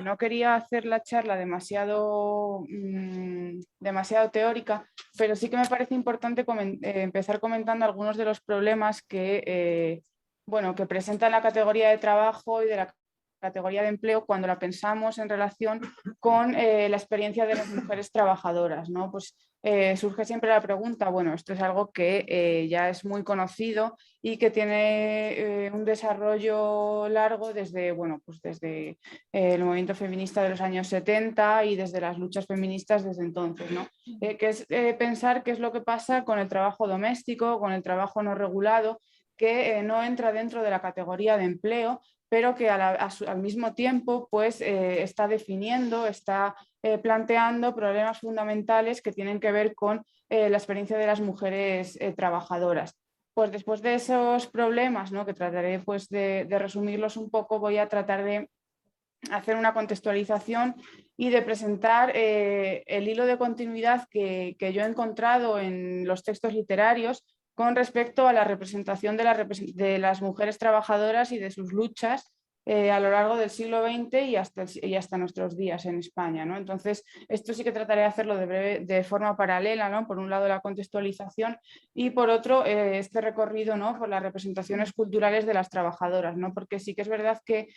no quería hacer la charla demasiado teórica, pero sí que me parece importante empezar comentando algunos de los problemas que presenta la categoría de trabajo y de la categoría de empleo cuando la pensamos en relación con la experiencia de las mujeres trabajadoras, ¿no? Pues surge siempre la pregunta, bueno, esto es algo que ya es muy conocido y que tiene un desarrollo largo desde el movimiento feminista de los años 70 y desde las luchas feministas desde entonces, ¿no? Que es pensar qué es lo que pasa con el trabajo doméstico, con el trabajo no regulado, que no entra dentro de la categoría de empleo, pero que al mismo tiempo pues, está definiendo, está planteando problemas fundamentales que tienen que ver con la experiencia de las mujeres trabajadoras. Pues después de esos problemas, ¿no? Que trataré pues, de resumirlos un poco, voy a tratar de hacer una contextualización y de presentar el hilo de continuidad que yo he encontrado en los textos literarios con respecto a la representación de las mujeres trabajadoras y de sus luchas a lo largo del siglo XX y hasta nuestros días en España, ¿no? Entonces, esto sí que trataré de hacerlo de forma paralela, ¿no? Por un lado, la contextualización y por otro, este recorrido, ¿no? Por las representaciones culturales de las trabajadoras, ¿no? Porque sí que es verdad que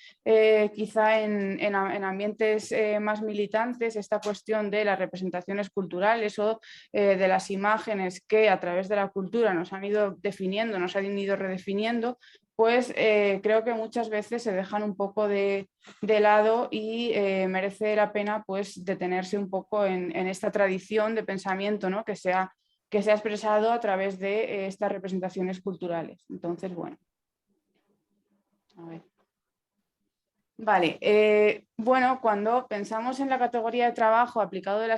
quizá en ambientes más militantes esta cuestión de las representaciones culturales o de las imágenes que a través de la cultura nos han ido definiendo, nos han ido redefiniendo, pues creo que muchas veces se dejan un poco de lado y merece la pena pues detenerse un poco en esta tradición de pensamiento, ¿no? que se ha expresado a través de estas representaciones culturales. Entonces, bueno, a ver. Vale, bueno, cuando pensamos en la categoría de trabajo aplicado, aplicado a la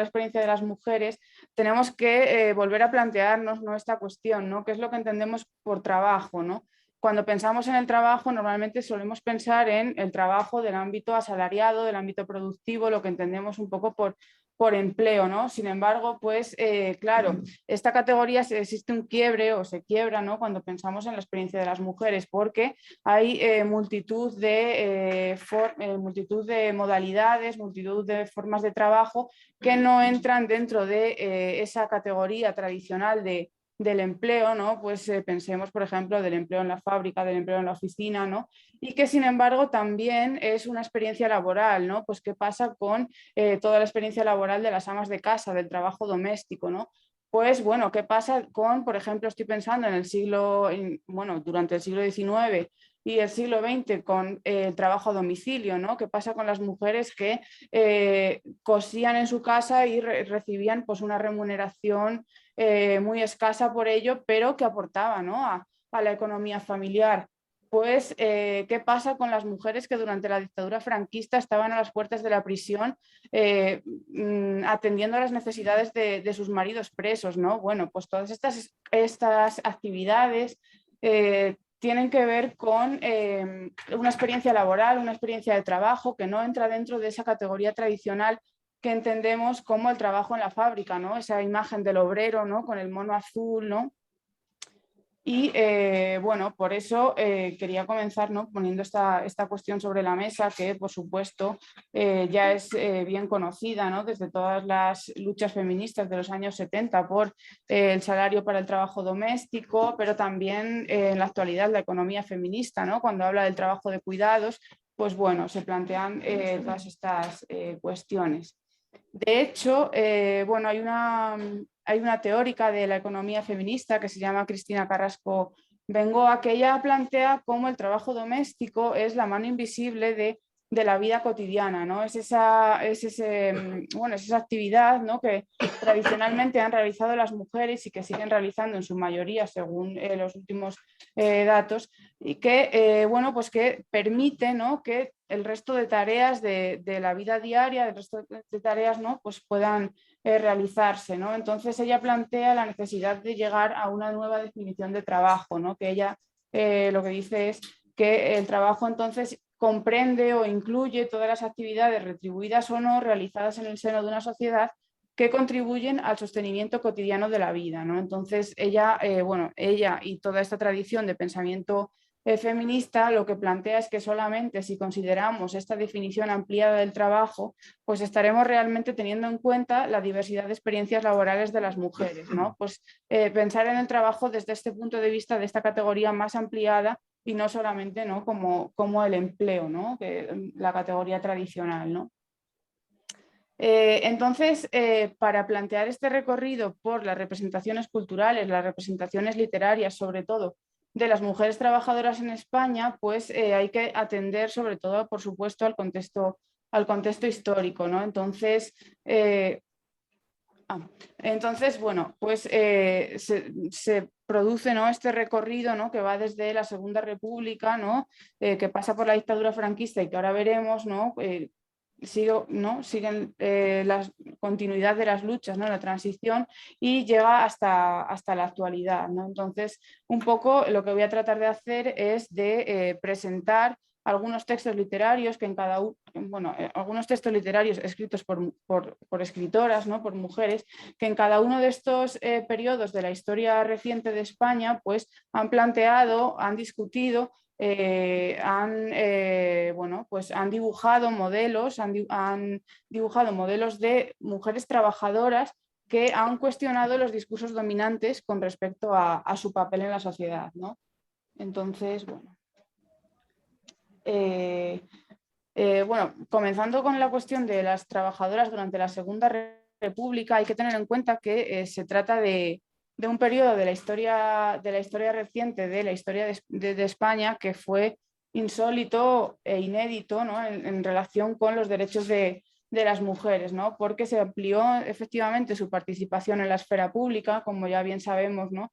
experiencia de las mujeres, tenemos que volver a plantearnos, ¿no? Esta cuestión, ¿no? ¿Qué es lo que entendemos por trabajo, ¿no? Cuando pensamos en el trabajo, normalmente solemos pensar en el trabajo del ámbito asalariado, del ámbito productivo, lo que entendemos un poco por empleo, ¿no? Sin embargo, pues claro, esta categoría existe un quiebre o se quiebra, ¿no? Cuando pensamos en la experiencia de las mujeres, porque hay multitud de modalidades, multitud de formas de trabajo que no entran dentro de esa categoría tradicional del empleo, ¿no? Pues pensemos, por ejemplo, del empleo en la fábrica, del empleo en la oficina, ¿no? Y que, sin embargo, también es una experiencia laboral, ¿no? Pues qué pasa con toda la experiencia laboral de las amas de casa, del trabajo doméstico, ¿no? Pues bueno, ¿qué pasa con, por ejemplo, estoy pensando durante el siglo XIX y el siglo XX con el trabajo a domicilio, ¿no? ¿Qué pasa con las mujeres que cosían en su casa y recibían pues, una remuneración muy escasa por ello, pero que aportaba, ¿no? a la economía familiar? Pues, ¿qué pasa con las mujeres que durante la dictadura franquista estaban a las puertas de la prisión atendiendo a las necesidades de sus maridos presos, ¿no? Bueno, pues todas estas actividades tienen que ver con una experiencia laboral, una experiencia de trabajo que no entra dentro de esa categoría tradicional que entendemos como el trabajo en la fábrica, ¿no? Esa imagen del obrero, ¿no? Con el mono azul, ¿no? Y bueno, por eso quería comenzar, ¿no? Poniendo esta cuestión sobre la mesa, que por supuesto ya es bien conocida, ¿no? Desde todas las luchas feministas de los años 70 por el salario para el trabajo doméstico, pero también en la actualidad la economía feminista, ¿no? Cuando habla del trabajo de cuidados, pues bueno, se plantean todas estas cuestiones. De hecho, bueno, hay una teórica de la economía feminista que se llama Cristina Carrasco Bengoa, que ella plantea cómo el trabajo doméstico es la mano invisible de la vida cotidiana, ¿no? Es esa actividad, ¿no? que tradicionalmente han realizado las mujeres y que siguen realizando en su mayoría, según los últimos datos, y que, bueno, pues que permite, ¿no? que el resto de tareas de la vida diaria, el resto de tareas, ¿no? pues puedan realizarse, ¿no? Entonces ella plantea la necesidad de llegar a una nueva definición de trabajo, ¿no? Que ella lo que dice es que el trabajo entonces comprende o incluye todas las actividades retribuidas o no realizadas en el seno de una sociedad que contribuyen al sostenimiento cotidiano de la vida, ¿no? Entonces ella y toda esta tradición de pensamiento feminista lo que plantea es que solamente si consideramos esta definición ampliada del trabajo, pues estaremos realmente teniendo en cuenta la diversidad de experiencias laborales de las mujeres, ¿no? Pues pensar en el trabajo desde este punto de vista de esta categoría más ampliada y no solamente, ¿no?, como el empleo, ¿no?, que, la categoría tradicional, ¿no? Entonces, para plantear este recorrido por las representaciones culturales, las representaciones literarias, sobre todo, de las mujeres trabajadoras en España, pues hay que atender sobre todo, por supuesto, al contexto histórico, ¿no? Entonces, bueno, pues se produce, ¿no?, este recorrido, ¿no?, que va desde la Segunda República, ¿no?, que pasa por la dictadura franquista y que ahora veremos, ¿no?, siguen la continuidad de las luchas, ¿no?, la transición, y llega hasta la actualidad, ¿no? Entonces, un poco lo que voy a tratar de hacer es de presentar algunos textos literarios que en cada uno, bueno, algunos textos literarios escritos por escritoras, ¿no?, por mujeres, que en cada uno de estos periodos de la historia reciente de España, pues han planteado, han discutido, pues han dibujado modelos, han dibujado modelos de mujeres trabajadoras que han cuestionado los discursos dominantes con respecto a su papel en la sociedad, ¿no? Entonces, bueno. Comenzando con la cuestión de las trabajadoras durante la Segunda República, hay que tener en cuenta que se trata de un periodo de la historia reciente, de la historia de España, que fue insólito e inédito, ¿no?, en relación con los derechos de las mujeres, ¿no?, porque se amplió efectivamente su participación en la esfera pública, como ya bien sabemos, ¿no?,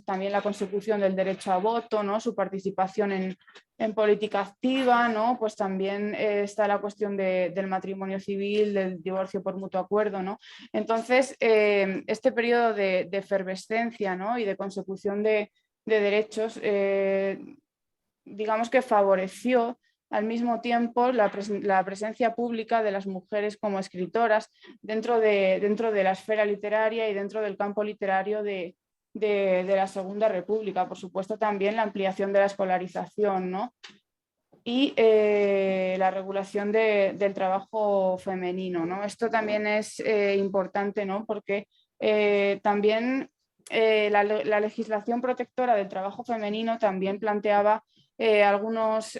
también la consecución del derecho a voto, ¿no?, su participación en política activa, ¿no?, pues también está la cuestión del matrimonio civil, del divorcio por mutuo acuerdo, ¿no? Entonces, este periodo de efervescencia, ¿no?, y de consecución de derechos, digamos que favoreció al mismo tiempo la presencia pública de las mujeres como escritoras dentro de la esfera literaria y dentro del campo literario de la Segunda República. Por supuesto, también la ampliación de la escolarización, ¿no?, y la regulación del trabajo femenino, ¿no? Esto también es importante, ¿no?, porque también la legislación protectora del trabajo femenino también planteaba algunos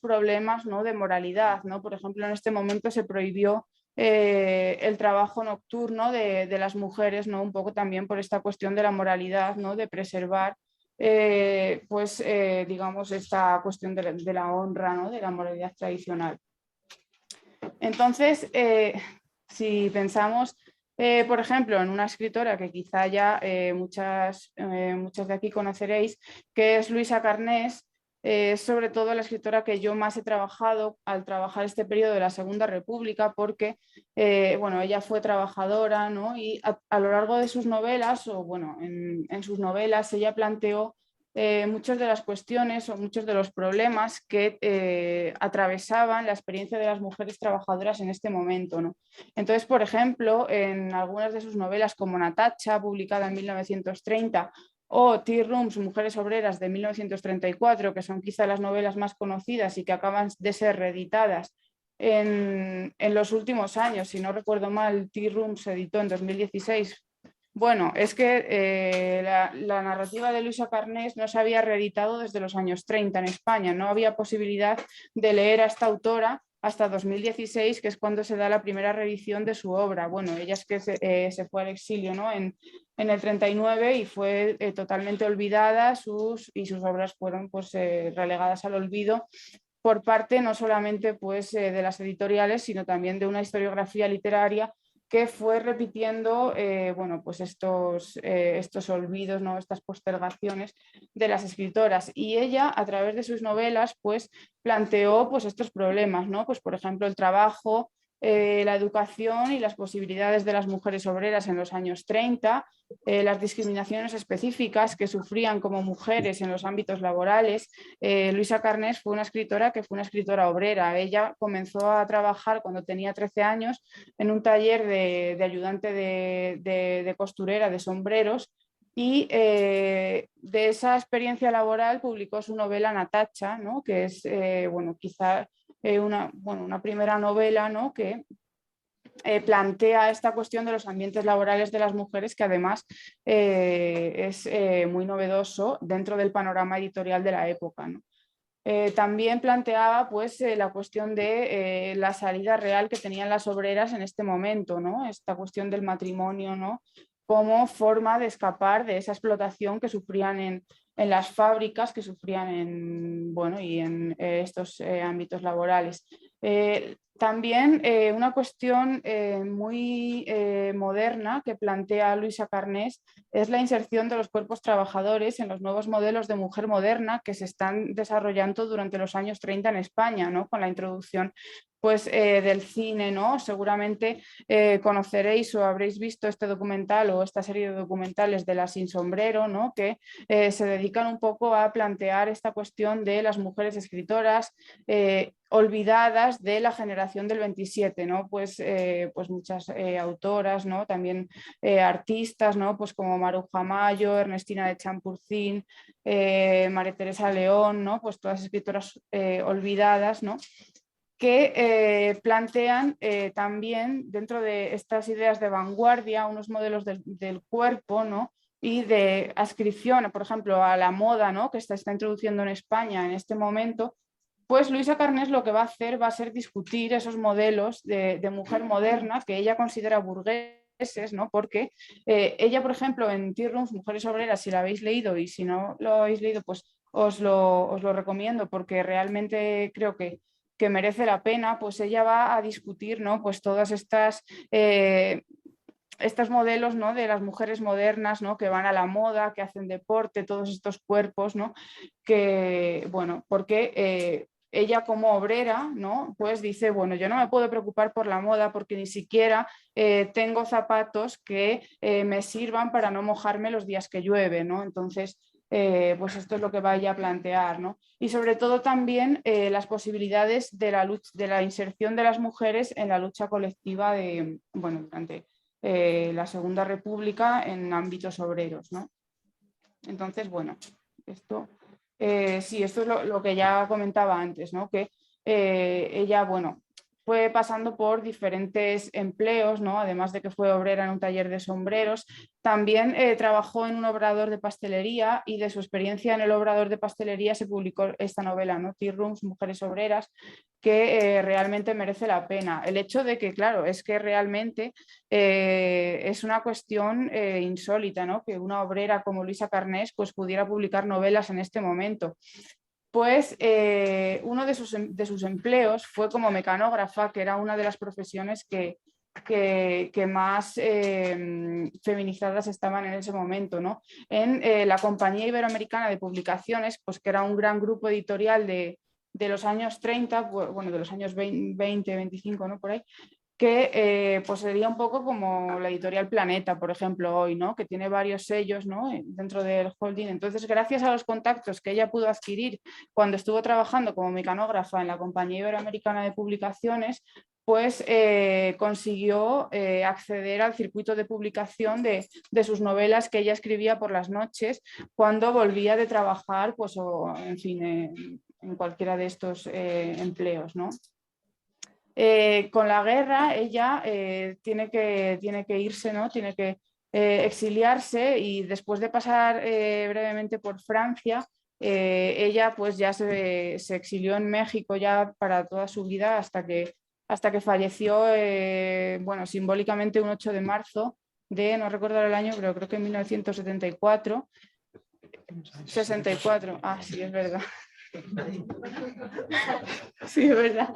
problemas, ¿no?, de moralidad, ¿no? Por ejemplo, en este momento se prohibió el trabajo nocturno de las mujeres, ¿no?, un poco también por esta cuestión de la moralidad, ¿no?, de preservar digamos, esta cuestión de la honra, ¿no?, de la moralidad tradicional. Entonces, si pensamos, por ejemplo, en una escritora que quizá ya muchas de aquí conoceréis, que es Luisa Carnés, es sobre todo la escritora que yo más he trabajado al trabajar este periodo de la Segunda República, porque ella fue trabajadora, ¿no?, y a lo largo de sus novelas, o bueno, en sus novelas, ella planteó muchas de las cuestiones o muchos de los problemas que atravesaban la experiencia de las mujeres trabajadoras en este momento, ¿no? Entonces, por ejemplo, en algunas de sus novelas, como Natacha, publicada en 1930, o Tea Rooms, Mujeres Obreras, de 1934, que son quizá las novelas más conocidas y que acaban de ser reeditadas en los últimos años. Si no recuerdo mal, Tea Rooms se editó en 2016. Bueno, es que la narrativa de Luisa Carnés no se había reeditado desde los años 30 en España. No había posibilidad de leer a esta autora hasta 2016, que es cuando se da la primera reedición de su obra. Bueno, ella es que se fue al exilio, ¿no?, en el 39, y fue totalmente olvidada, y sus obras fueron pues, relegadas al olvido por parte no solamente pues, de las editoriales, sino también de una historiografía literaria que fue repitiendo pues estos olvidos, ¿no?, estas postergaciones de las escritoras. Y ella, a través de sus novelas, pues, planteó pues, estos problemas, ¿no? Pues, por ejemplo, el trabajo, la educación y las posibilidades de las mujeres obreras en los años 30, las discriminaciones específicas que sufrían como mujeres en los ámbitos laborales. Luisa Carnés fue una escritora obrera. Ella comenzó a trabajar cuando tenía 13 años en un taller de ayudante de costurera de sombreros, Y de esa experiencia laboral publicó su novela Natacha, ¿no? Que es bueno, quizá una primera novela, ¿no? Que plantea esta cuestión de los ambientes laborales de las mujeres, que además es muy novedoso dentro del panorama editorial de la época, ¿no? También planteaba pues, la cuestión de la salida real que tenían las obreras en este momento, ¿no? Esta cuestión del matrimonio, ¿no? Como forma de escapar de esa explotación que sufrían en las fábricas, que sufrían bueno, y en estos ámbitos laborales. También una cuestión muy moderna que plantea Luisa Carnés es la inserción de los cuerpos trabajadores en los nuevos modelos de mujer moderna que se están desarrollando durante los años 30 en España, ¿no? Con la introducción pues, del cine, ¿no? Seguramente conoceréis o habréis visto este documental o esta serie de documentales de Las sin sombrero, ¿no? Que se dedican un poco a plantear esta cuestión de las mujeres escritoras olvidadas de la generación del 27, ¿no? Pues muchas autoras, ¿no? También artistas, ¿no? Pues como Maruja Mayo, Ernestina de Champurcín, María Teresa León, ¿no? Pues todas escritoras olvidadas, ¿no? Que plantean también dentro de estas ideas de vanguardia unos modelos del cuerpo, ¿no? Y de adscripción, por ejemplo, a la moda, ¿no? Que está introduciendo en España en este momento. Pues Luisa Carnés lo que va a hacer va a ser discutir esos modelos de mujer moderna que ella considera burgueses, ¿no? Porque ella, por ejemplo, en Tea Rooms, Mujeres Obreras, si la habéis leído y si no lo habéis leído, pues os lo recomiendo porque realmente creo que merece la pena, pues ella va a discutir, ¿no? Pues todas estos modelos, ¿no? De las mujeres modernas, ¿no? Que van a la moda, que hacen deporte, todos estos cuerpos, ¿no? Que, bueno, porque ella como obrera, ¿no? Pues dice, bueno, yo no me puedo preocupar por la moda porque ni siquiera tengo zapatos que me sirvan para no mojarme los días que llueve, ¿no? Entonces, pues esto es lo que vaya a plantear, ¿no? Y sobre todo también las posibilidades de la inserción de las mujeres en la lucha colectiva bueno, durante la Segunda República en ámbitos obreros, ¿no? Entonces, bueno, esto, sí, esto es lo que ya comentaba antes, ¿no? Que ella, bueno, fue pasando por diferentes empleos, ¿no? Además de que fue obrera en un taller de sombreros, también trabajó en un obrador de pastelería y de su experiencia en el obrador de pastelería se publicó esta novela, ¿no? Tea Rooms, Mujeres Obreras, que realmente merece la pena. El hecho de que, claro, es que realmente es una cuestión insólita, ¿no? Que una obrera como Luisa Carnés pues, pudiera publicar novelas en este momento. Pues uno de sus empleos fue como mecanógrafa, que era una de las profesiones que más feminizadas estaban en ese momento, ¿no? En la Compañía Iberoamericana de Publicaciones, pues que era un gran grupo editorial de los años 30, bueno, de los años 20, 25, ¿no? Por ahí, que pues sería un poco como la editorial Planeta, por ejemplo, hoy, ¿no? Que tiene varios sellos, ¿no? Dentro del holding. Entonces, gracias a los contactos que ella pudo adquirir cuando estuvo trabajando como mecanógrafa en la Compañía Iberoamericana de Publicaciones, pues consiguió acceder al circuito de publicación de sus novelas que ella escribía por las noches cuando volvía de trabajar, pues, o en fin, en cualquiera de estos empleos, ¿no? Con la guerra ella tiene que irse, ¿no? Tiene que exiliarse y después de pasar brevemente por Francia, ella pues ya se exilió en México ya para toda su vida hasta que falleció, bueno, simbólicamente un 8 de marzo de, no recuerdo el año, pero creo que en 1974. 64, ah, sí, es verdad. Sí, es verdad.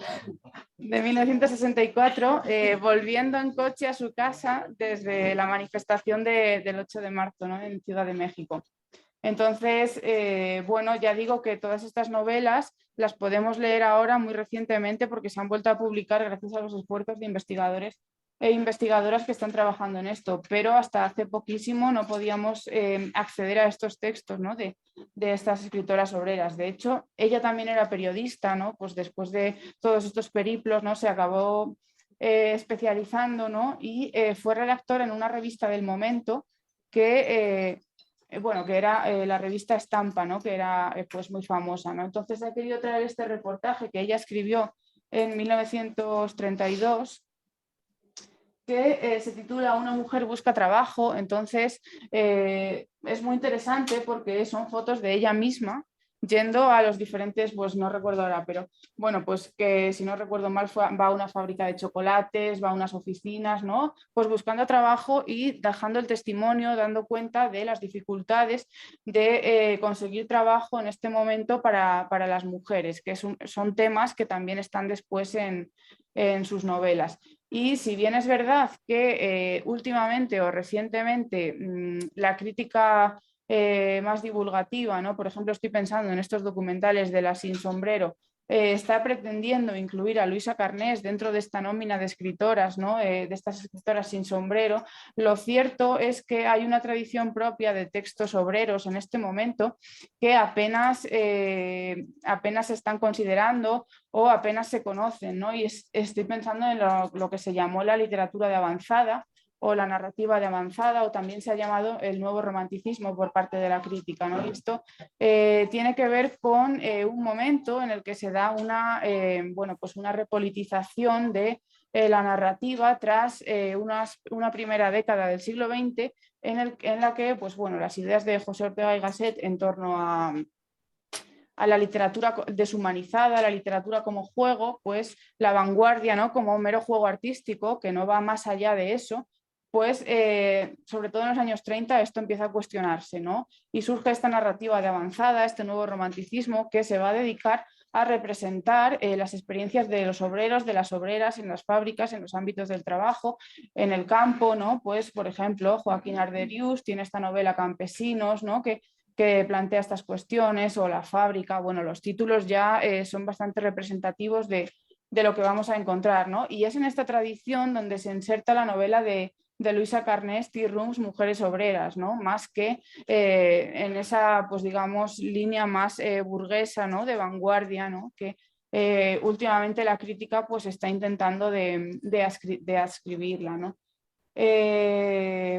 De 1964, volviendo en coche a su casa desde la manifestación del 8 de marzo, ¿no? En Ciudad de México. Entonces, bueno, ya digo que todas estas novelas las podemos leer ahora muy recientemente porque se han vuelto a publicar gracias a los esfuerzos de investigadores e investigadoras que están trabajando en esto, pero hasta hace poquísimo no podíamos acceder a estos textos, ¿no? de estas escritoras obreras. De hecho, ella también era periodista, ¿no? Pues después de todos estos periplos, ¿no? Se acabó especializando, ¿no? Y fue redactora en una revista del momento que bueno, que era la revista Estampa, ¿no? Que era pues muy famosa, ¿no? Entonces he querido traer este reportaje que ella escribió en 1932, que se titula Una mujer busca trabajo. Entonces es muy interesante porque son fotos de ella misma yendo a los diferentes, pues no recuerdo ahora, pero bueno, pues que si no recuerdo mal va a una fábrica de chocolates, va a unas oficinas, ¿no? Pues buscando trabajo y dejando el testimonio, dando cuenta de las dificultades de conseguir trabajo en este momento para las mujeres, que son temas que también están después en sus novelas. Y si bien es verdad que últimamente o recientemente la crítica más divulgativa, ¿no? Por ejemplo, estoy pensando en estos documentales de La Sin Sombrero, está pretendiendo incluir a Luisa Carnés dentro de esta nómina de escritoras, ¿no? De estas escritoras sin sombrero. Lo cierto es que hay una tradición propia de textos obreros en este momento que apenas se están considerando o apenas se conocen, ¿no? Y estoy pensando en lo que se llamó la literatura de avanzada o la narrativa de avanzada, o también se ha llamado el nuevo romanticismo por parte de la crítica, ¿no? Y esto tiene que ver con un momento en el que se da bueno, pues una repolitización de la narrativa tras una primera década del siglo XX en la que pues, bueno, las ideas de José Ortega y Gasset en torno a la literatura deshumanizada, la literatura como juego, pues la vanguardia, ¿no? Como un mero juego artístico que no va más allá de eso, pues sobre todo en los años 30 esto empieza a cuestionarse, ¿no? Y surge esta narrativa de avanzada, este nuevo romanticismo que se va a dedicar a representar las experiencias de los obreros, de las obreras en las fábricas, en los ámbitos del trabajo, en el campo, ¿no? Pues, por ejemplo, Joaquín Arderius tiene esta novela Campesinos, ¿no? Que plantea estas cuestiones, o La fábrica. Bueno, los títulos ya son bastante representativos de lo que vamos a encontrar, ¿no? Y es en esta tradición donde se inserta la novela de Luisa Carnés, Tea Rooms, Mujeres Obreras, ¿no? Más que en esa, pues digamos, línea más burguesa, ¿no? De vanguardia, ¿no? Que últimamente la crítica pues está intentando de ascribirla, ¿no?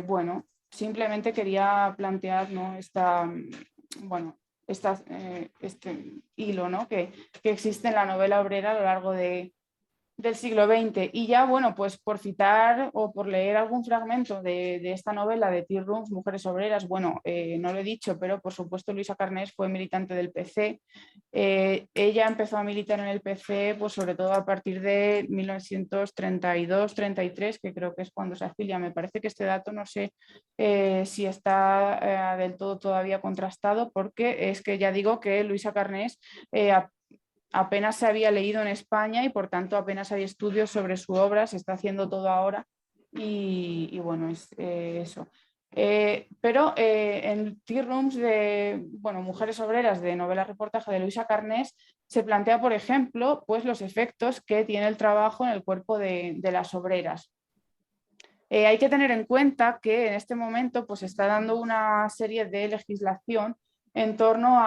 Bueno, simplemente quería plantear, ¿no? Bueno, este hilo, ¿no? que existe en la novela obrera a lo largo del siglo XX. Y ya, bueno, pues por citar o por leer algún fragmento de esta novela de Tea Rooms, Mujeres Obreras, bueno, no lo he dicho, pero por supuesto Luisa Carnés fue militante del PC. Ella empezó a militar en el PC, pues sobre todo a partir de 1932-33, que creo que es cuando se afilia. Me parece que este dato no sé si está del todo todavía contrastado, porque es que ya digo que Luisa Carnés apenas se había leído en España y por tanto apenas hay estudios sobre su obra, se está haciendo todo ahora y bueno, es eso. Pero en Tea Rooms de bueno, Mujeres Obreras, de novela reportaje de Luisa Carnés, se plantea, por ejemplo, pues los efectos que tiene el trabajo en el cuerpo de las obreras. Hay que tener en cuenta que en este momento pues, está dando una serie de legislación en torno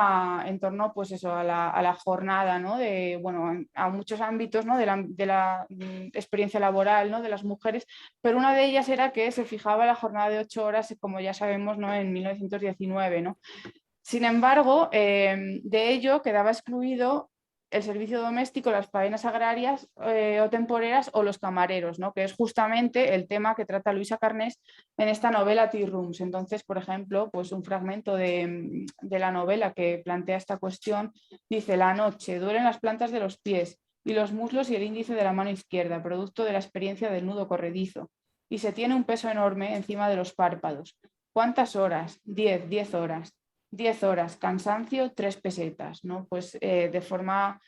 pues eso, a la jornada, ¿no? Bueno, a muchos ámbitos, ¿no? de la experiencia laboral, ¿no? De las mujeres, pero una de ellas era que se fijaba la jornada de 8 horas, como ya sabemos, ¿no? En 1919, ¿no? Sin embargo, de ello quedaba excluido el servicio doméstico, las faenas agrarias o temporeras, o los camareros, ¿no? Que es justamente el tema que trata Luisa Carnés en esta novela Tea Rooms. Entonces, por ejemplo, pues un fragmento de la novela que plantea esta cuestión dice: la noche, duelen las plantas de los pies y los muslos y el índice de la mano izquierda, producto de la experiencia del nudo corredizo, y se tiene un peso enorme encima de los párpados. ¿Cuántas horas? 10 horas. 10 horas, cansancio, 3 pesetas, ¿no? Pues de forma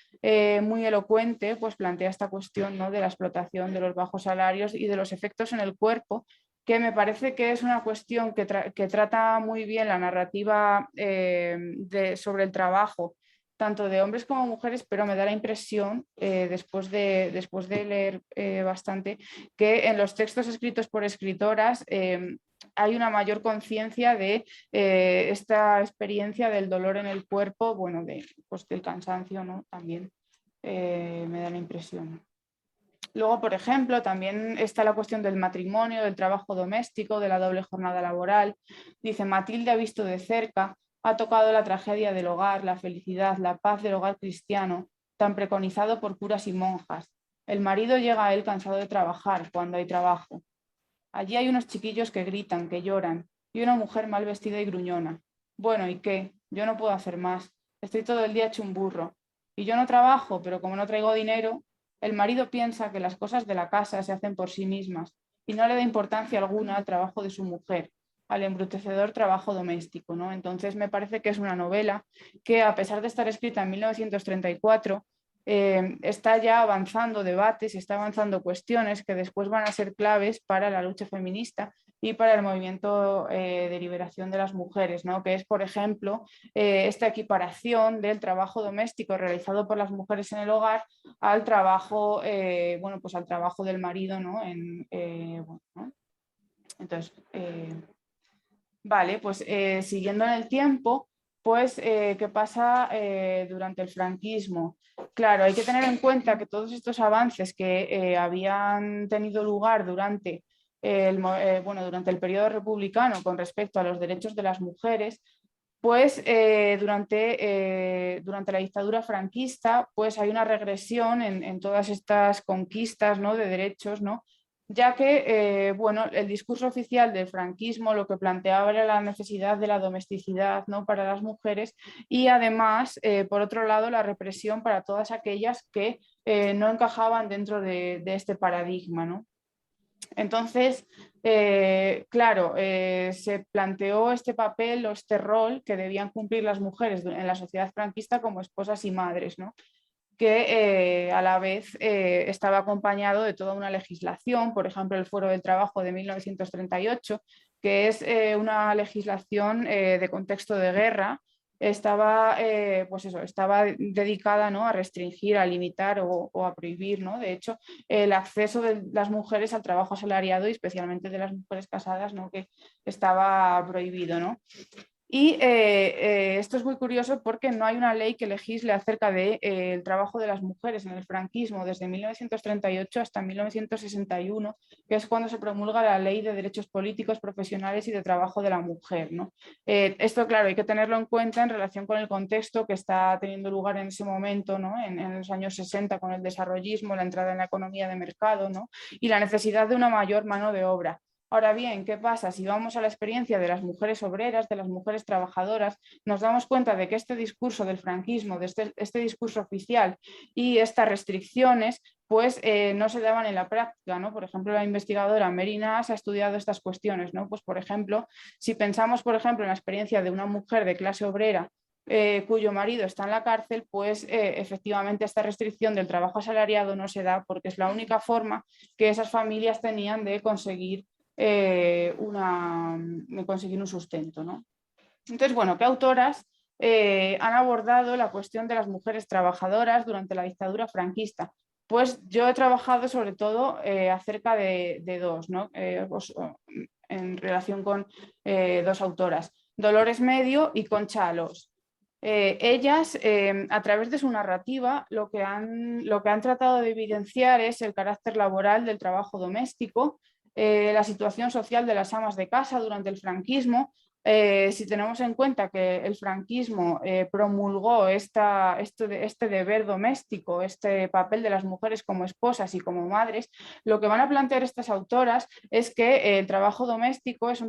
muy elocuente pues plantea esta cuestión, ¿no? De la explotación, de los bajos salarios y de los efectos en el cuerpo, que me parece que es una cuestión que trata muy bien la narrativa sobre el trabajo, tanto de hombres como mujeres, pero me da la impresión, después de leer bastante, que en los textos escritos por escritoras hay una mayor conciencia de esta experiencia del dolor en el cuerpo, bueno, pues del cansancio, ¿no? También me da la impresión. Luego, por ejemplo, también está la cuestión del matrimonio, del trabajo doméstico, de la doble jornada laboral. Dice, Matilde ha visto de cerca, ha tocado la tragedia del hogar, la felicidad, la paz del hogar cristiano, tan preconizado por curas y monjas. El marido llega a él cansado de trabajar, cuando hay trabajo. Allí hay unos chiquillos que gritan, que lloran, y una mujer mal vestida y gruñona. Bueno, ¿y qué? Yo no puedo hacer más. Estoy todo el día hecho un burro. Y yo no trabajo, pero como no traigo dinero, el marido piensa que las cosas de la casa se hacen por sí mismas y no le da importancia alguna al trabajo de su mujer, al embrutecedor trabajo doméstico, ¿no? Entonces me parece que es una novela que, a pesar de estar escrita en 1934, está ya avanzando debates, está avanzando cuestiones que después van a ser claves para la lucha feminista y para el movimiento de liberación de las mujeres, ¿no? Que es, por ejemplo, esta equiparación del trabajo doméstico realizado por las mujeres en el hogar al trabajo, bueno, pues al trabajo del marido, ¿no? Bueno, ¿no? Entonces, vale, pues siguiendo en el tiempo, pues ¿qué pasa durante el franquismo? Claro, hay que tener en cuenta que todos estos avances que habían tenido lugar durante bueno, durante el periodo republicano con respecto a los derechos de las mujeres, pues durante la dictadura franquista, pues hay una regresión en todas estas conquistas, ¿no? De derechos, ¿no? Ya que bueno, el discurso oficial del franquismo lo que planteaba era la necesidad de la domesticidad, ¿no? Para las mujeres, y además, por otro lado, la represión para todas aquellas que no encajaban dentro de este paradigma, ¿no? Entonces, claro, se planteó este papel o este rol que debían cumplir las mujeres en la sociedad franquista como esposas y madres, ¿no? Que a la vez estaba acompañado de toda una legislación, por ejemplo, el Fuero del Trabajo de 1938, que es una legislación de contexto de guerra. Estaba, pues eso, estaba dedicada, ¿no? A restringir, a limitar o a prohibir, ¿no? De hecho, el acceso de las mujeres al trabajo asalariado y especialmente de las mujeres casadas, ¿no? Que estaba prohibido, ¿no? Y esto es muy curioso porque no hay una ley que legisle acerca del trabajo de las mujeres en el franquismo desde 1938 hasta 1961, que es cuando se promulga la Ley de Derechos Políticos, Profesionales y de Trabajo de la Mujer, ¿no? Esto, claro, hay que tenerlo en cuenta en relación con el contexto que está teniendo lugar en ese momento, ¿no? En los años 60, con el desarrollismo, la entrada en la economía de mercado, ¿no? Y la necesidad de una mayor mano de obra. Ahora bien, ¿qué pasa? Si vamos a la experiencia de las mujeres obreras, de las mujeres trabajadoras, nos damos cuenta de que este discurso del franquismo, de este discurso oficial y estas restricciones, pues no se daban en la práctica, ¿no? Por ejemplo, la investigadora Merinas ha estudiado estas cuestiones, ¿no? Pues, por ejemplo, si pensamos, por ejemplo, en la experiencia de una mujer de clase obrera cuyo marido está en la cárcel, pues efectivamente esta restricción del trabajo asalariado no se da porque es la única forma que esas familias tenían de conseguir conseguir un sustento, ¿no? Entonces, bueno, ¿qué autoras han abordado la cuestión de las mujeres trabajadoras durante la dictadura franquista? Pues yo he trabajado sobre todo acerca de dos, ¿no? En relación con dos autoras, Dolores Medio y Concha Alós. Ellas, a través de su narrativa, lo que han tratado de evidenciar es el carácter laboral del trabajo doméstico, la situación social de las amas de casa durante el franquismo. Si tenemos en cuenta que el franquismo promulgó este deber doméstico, este papel de las mujeres como esposas y como madres, lo que van a plantear estas autoras es que el trabajo doméstico es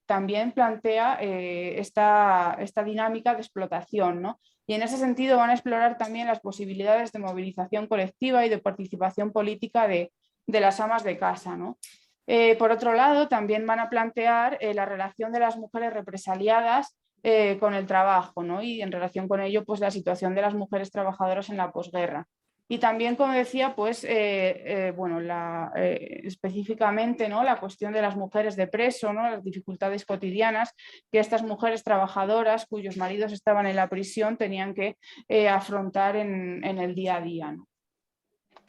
también plantea esta dinámica de explotación, ¿no? Y en ese sentido van a explorar también las posibilidades de movilización colectiva y de participación política de las amas de casa, ¿no? Por otro lado, también van a plantear la relación de las mujeres represaliadas con el trabajo, ¿no? Y en relación con ello, pues la situación de las mujeres trabajadoras en la posguerra. Y también, como decía, pues bueno, específicamente, ¿no? La cuestión de las mujeres de preso, ¿no? Las dificultades cotidianas que estas mujeres trabajadoras cuyos maridos estaban en la prisión tenían que afrontar en el día a día, ¿no?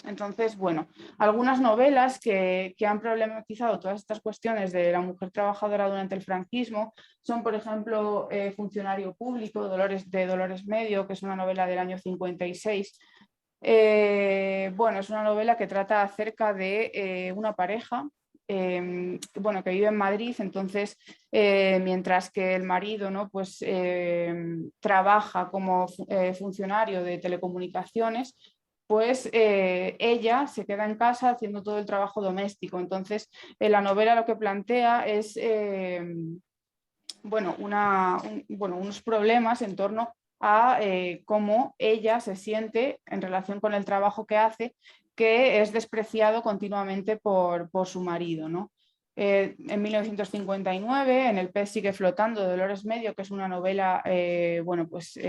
Entonces, bueno, algunas novelas que han problematizado todas estas cuestiones de la mujer trabajadora durante el franquismo son, por ejemplo, Funcionario Público, de Dolores Medio, que es una novela del año 56. bueno, es una novela que trata acerca de una pareja bueno, que vive en Madrid. Entonces, mientras que el marido, ¿no? Pues, trabaja como funcionario de telecomunicaciones, pues ella se queda en casa haciendo todo el trabajo doméstico. Entonces, la novela lo que plantea es bueno, unos problemas en torno a cómo ella se siente en relación con el trabajo que hace, que es despreciado continuamente por su marido, ¿no? En 1959, en El pez sigue flotando, de Dolores Medio, que es una novela bueno, pues,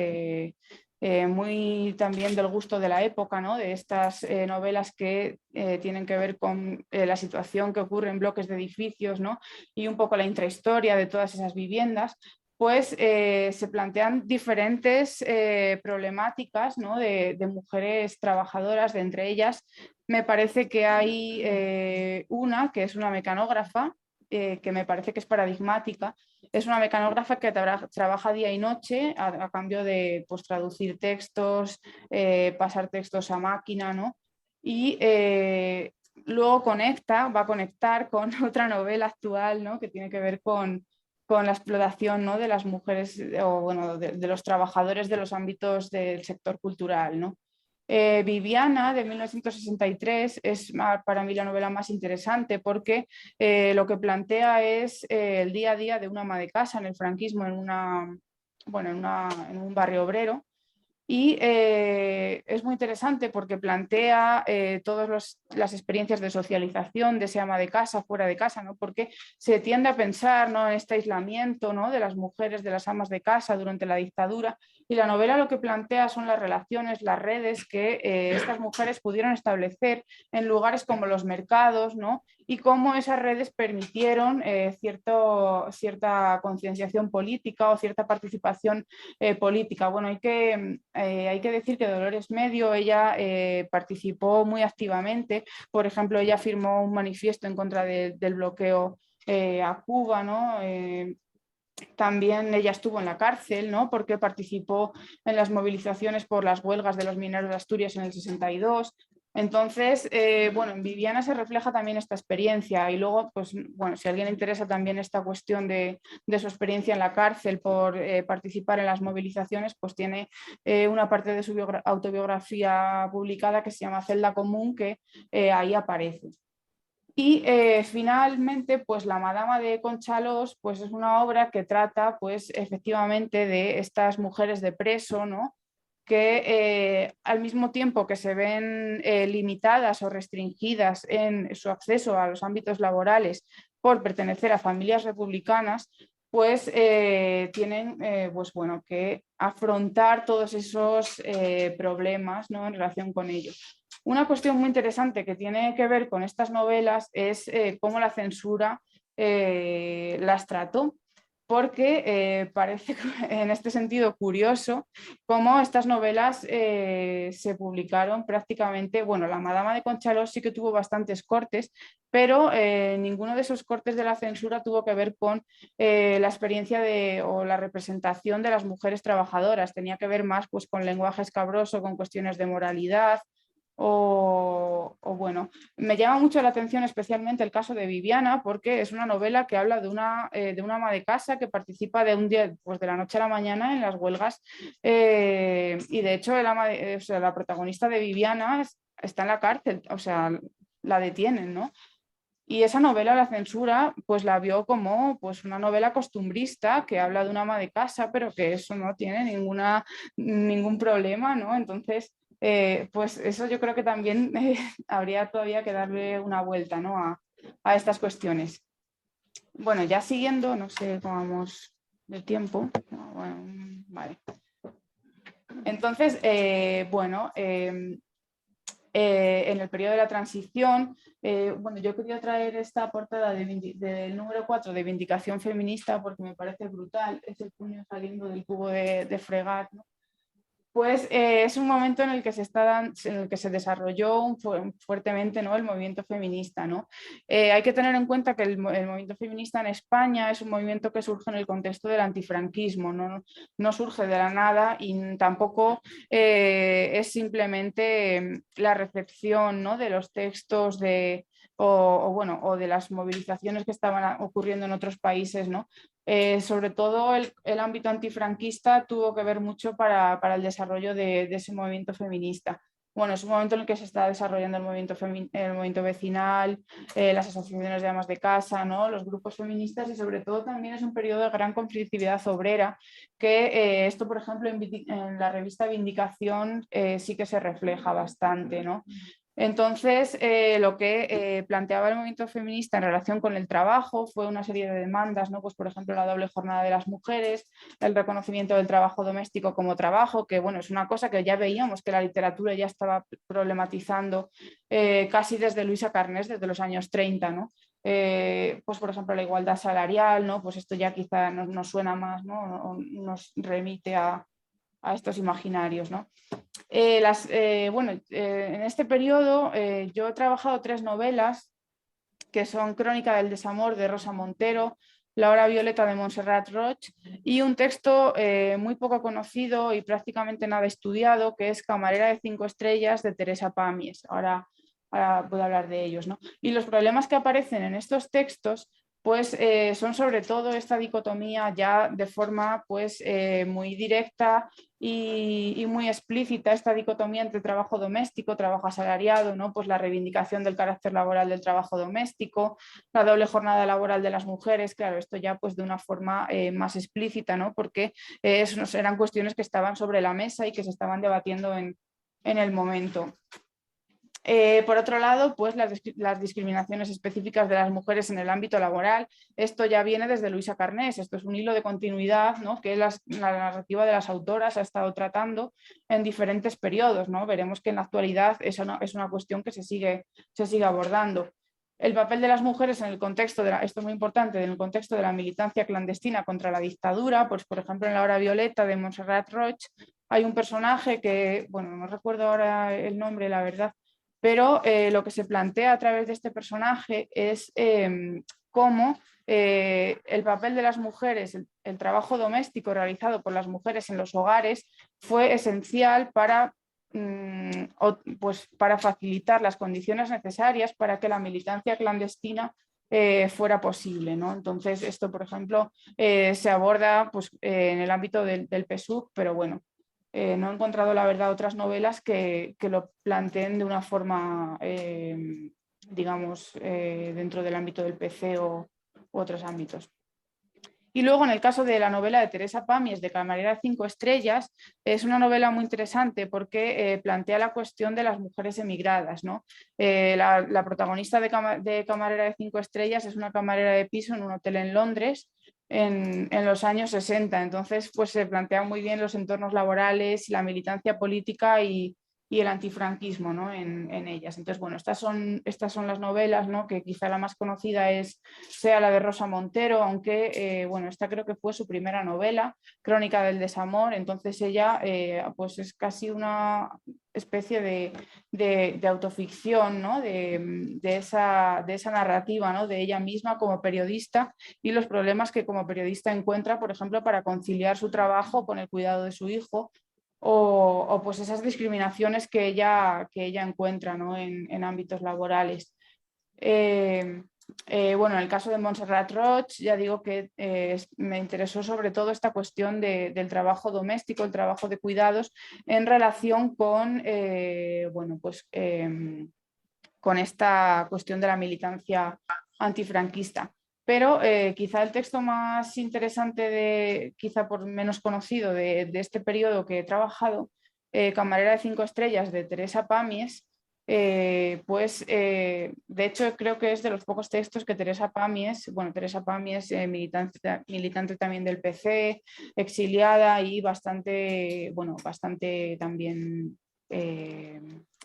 muy también del gusto de la época, ¿no? De estas novelas que tienen que ver con la situación que ocurre en bloques de edificios, ¿no? Y un poco la intrahistoria de todas esas viviendas, pues se plantean diferentes problemáticas, ¿no? de mujeres trabajadoras. De entre ellas me parece que hay una que es una mecanógrafa, que me parece que es paradigmática. Es una mecanógrafa que trabaja día y noche a cambio de, pues, traducir textos, pasar textos a máquina, ¿no? Y luego va a conectar con otra novela actual, ¿no? Que tiene que ver con la explotación, ¿no? De las mujeres o bueno, de los trabajadores de los ámbitos del sector cultural, ¿no? Viviana, de 1963, es para mí la novela más interesante porque lo que plantea es el día a día de una ama de casa en el franquismo, bueno, en un barrio obrero. Y es muy interesante porque plantea todas las experiencias de socialización de ese ama de casa, fuera de casa, ¿no? Porque se tiende a pensar, ¿no? En este aislamiento, ¿no? De las mujeres, de las amas de casa durante la dictadura. Y la novela lo que plantea son las relaciones, las redes que estas mujeres pudieron establecer en lugares como los mercados, ¿no? Y cómo esas redes permitieron cierta concienciación política o cierta participación política. Bueno, hay que decir que Dolores Medio, ella participó muy activamente. Por ejemplo, ella firmó un manifiesto en contra del bloqueo a Cuba, ¿no? También ella estuvo en la cárcel, ¿no? Porque participó en las movilizaciones por las huelgas de los mineros de Asturias en el 62. Entonces, bueno, en Viviana se refleja también esta experiencia. Y luego, pues, bueno, si a alguien le interesa también esta cuestión de su experiencia en la cárcel por participar en las movilizaciones, pues tiene una parte de su autobiografía publicada que se llama Celda Común, que ahí aparece. Y finalmente, pues La Madama de Conchalos, pues es una obra que trata, pues, efectivamente, de estas mujeres de preso, ¿no? Que al mismo tiempo que se ven limitadas o restringidas en su acceso a los ámbitos laborales por pertenecer a familias republicanas, pues tienen pues, bueno, que afrontar todos esos problemas, ¿no? En relación con ello. Una cuestión muy interesante que tiene que ver con estas novelas es cómo la censura las trató, porque parece en este sentido curioso cómo estas novelas se publicaron prácticamente. Bueno, La Madama de Conchalos sí que tuvo bastantes cortes, pero ninguno de esos cortes de la censura tuvo que ver con la experiencia o la representación de las mujeres trabajadoras. Tenía que ver más, pues, con lenguaje escabroso, con cuestiones de moralidad. Bueno, me llama mucho la atención especialmente el caso de Viviana, porque es una novela que habla de una ama de casa que participa de un día, pues, de la noche a la mañana en las huelgas, y de hecho o sea, la protagonista de Viviana está en la cárcel, o sea, la detienen, ¿no? Y esa novela, la censura, pues la vio como, pues, una novela costumbrista que habla de una ama de casa, pero que eso no tiene ningún problema, ¿no? Entonces, pues eso yo creo que también habría todavía que darle una vuelta, ¿no? a estas cuestiones. Bueno, ya siguiendo, no sé cómo vamos de tiempo. Bueno, vale. Entonces, bueno, en el periodo de la transición, bueno, yo quería traer esta portada del número 4 de Vindicación Feminista porque me parece brutal, es el puño saliendo del cubo de fregar, ¿no? Pues es un momento en el que en el que se desarrolló fuertemente, ¿no?, el movimiento feminista, ¿no? Hay que tener en cuenta que el movimiento feminista en España es un movimiento que surge en el contexto del antifranquismo, no surge de la nada y tampoco es simplemente la recepción, ¿no?, de los textos o de las movilizaciones que estaban ocurriendo en otros países, ¿no? Sobre todo el ámbito antifranquista tuvo que ver mucho para el desarrollo de ese movimiento feminista. Bueno, es un momento en el que se está desarrollando el movimiento vecinal, las asociaciones de amas de casa, ¿no?, los grupos feministas, y sobre todo también es un periodo de gran conflictividad obrera, que esto, por ejemplo, en la revista Vindicación sí que se refleja bastante, ¿no? Entonces, lo que planteaba el movimiento feminista en relación con el trabajo fue una serie de demandas, ¿no? Pues, por ejemplo, la doble jornada de las mujeres, el reconocimiento del trabajo doméstico como trabajo, que bueno, es una cosa que ya veíamos que la literatura ya estaba problematizando casi desde Luisa Carnés, desde los años 30, ¿no? Pues, por ejemplo, la igualdad salarial, ¿no? Pues esto ya quizá nos suena más, ¿no? O nos remite a estos imaginarios, ¿no? En este periodo yo he trabajado 3 novelas que son Crónica del desamor de Rosa Montero, La hora violeta de Montserrat Roig y un texto muy poco conocido y prácticamente nada estudiado, que es Camarera de 5 estrellas de Teresa Pàmies. Ahora voy a hablar de ellos, ¿no? Y los problemas que aparecen en estos textos pues son sobre todo esta dicotomía ya de forma pues muy directa y muy explícita, esta dicotomía entre trabajo doméstico, trabajo asalariado, ¿no? Pues la reivindicación del carácter laboral del trabajo doméstico, la doble jornada laboral de las mujeres, claro, esto ya pues de una forma más explícita, ¿no? Porque eran cuestiones que estaban sobre la mesa y que se estaban debatiendo en el momento. Por otro lado, pues las discriminaciones específicas de las mujeres en el ámbito laboral, esto ya viene desde Luisa Carnés, esto es un hilo de continuidad, ¿no?, que la narrativa de las autoras ha estado tratando en diferentes periodos, ¿no? Veremos que en la actualidad es una cuestión que se sigue abordando. El papel de las mujeres en el contexto, esto es muy importante, en el contexto de la militancia clandestina contra la dictadura, pues por ejemplo en La hora violeta de Montserrat Roig hay un personaje que, bueno, no recuerdo ahora el nombre, la verdad, pero lo que se plantea a través de este personaje es cómo el papel de las mujeres, el trabajo doméstico realizado por las mujeres en los hogares fue esencial para facilitar las condiciones necesarias para que la militancia clandestina fuera posible, ¿no? Entonces, esto, por ejemplo, se aborda pues, en el ámbito del PSUV, pero bueno, no he encontrado, la verdad, otras novelas que lo planteen de una forma, digamos, dentro del ámbito del PC u otros ámbitos. Y luego, en el caso de la novela de Teresa Pàmies, de Camarera de 5 estrellas, es una novela muy interesante porque plantea la cuestión de las mujeres emigradas, ¿no? La protagonista de Camarera de 5 estrellas es una camarera de piso en un hotel en Londres en los años 60. Entonces, pues se plantean muy bien los entornos laborales, la militancia política y el antifranquismo, ¿no?, en ellas. Entonces, bueno, estas son las novelas, ¿no?, que quizá la más conocida sea la de Rosa Montero, aunque, bueno, esta creo que fue su primera novela, Crónica del desamor. Entonces ella pues es casi una especie de autoficción, ¿no?, de esa narrativa, ¿no?, de ella misma como periodista y los problemas que como periodista encuentra, por ejemplo, para conciliar su trabajo con el cuidado de su hijo o pues esas discriminaciones que ella encuentra, ¿no?, en ámbitos laborales. Bueno, en el caso de Montserrat Roig, ya digo que me interesó sobre todo esta cuestión del trabajo doméstico, el trabajo de cuidados, en relación con, bueno, pues, con esta cuestión de la militancia antifranquista. Pero quizá el texto más interesante, quizá por menos conocido, de este periodo que he trabajado, Camarera de 5 estrellas de Teresa Pàmies, de hecho creo que es de los pocos textos que Teresa Pàmies, militante también del PC, exiliada y bastante también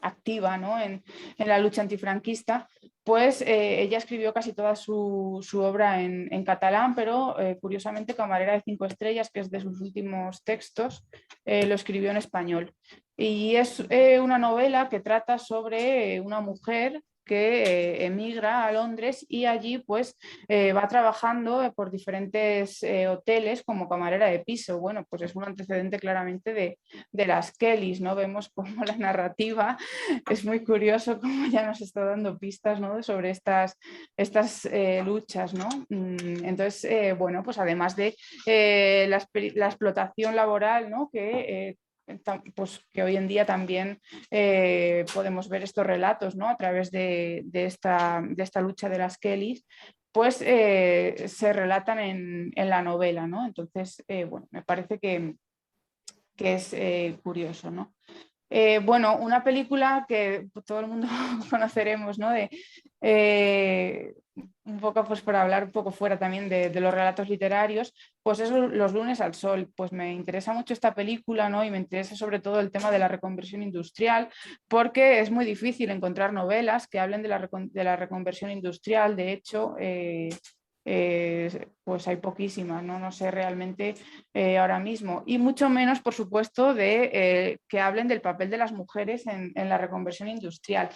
activa, ¿no?, en la lucha antifranquista, pues ella escribió casi toda su obra en catalán, pero curiosamente Camarera de 5 estrellas, que es de sus últimos textos, lo escribió en español. Y es una novela que trata sobre una mujer que emigra a Londres y allí pues va trabajando por diferentes hoteles como camarera de piso. Bueno, pues es un antecedente claramente de las Kellys, ¿no? Vemos cómo la narrativa es muy curioso, cómo ya nos está dando pistas, ¿no? Sobre estas luchas, ¿no? Entonces, bueno, pues además de la explotación laboral, ¿no? Pues que hoy en día también podemos ver estos relatos, ¿no? A través de esta lucha de las Kellys, pues se relatan en la novela, ¿no? Entonces, bueno, me parece que es curioso, ¿no? Bueno, una película que todo el mundo conoceremos, ¿no? Un poco pues para hablar un poco fuera también de los relatos literarios, pues es Los lunes al sol. Pues me interesa mucho esta película, ¿no? Y me interesa sobre todo el tema de la reconversión industrial, porque es muy difícil encontrar novelas que hablen de la reconversión industrial. De hecho, pues hay poquísimas, ¿no? No sé realmente ahora mismo, y mucho menos, por supuesto, de que hablen del papel de las mujeres en la reconversión industrial.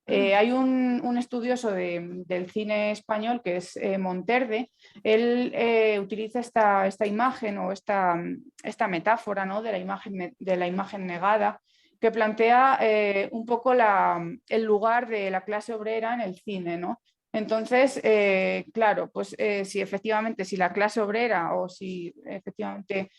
Hay un estudioso del cine español que es Monterde. Él utiliza esta imagen o esta metáfora, ¿no? de la imagen negada, que plantea un poco el lugar de la clase obrera en el cine, ¿no? Entonces, claro, pues si efectivamente, si la clase obrera o si efectivamente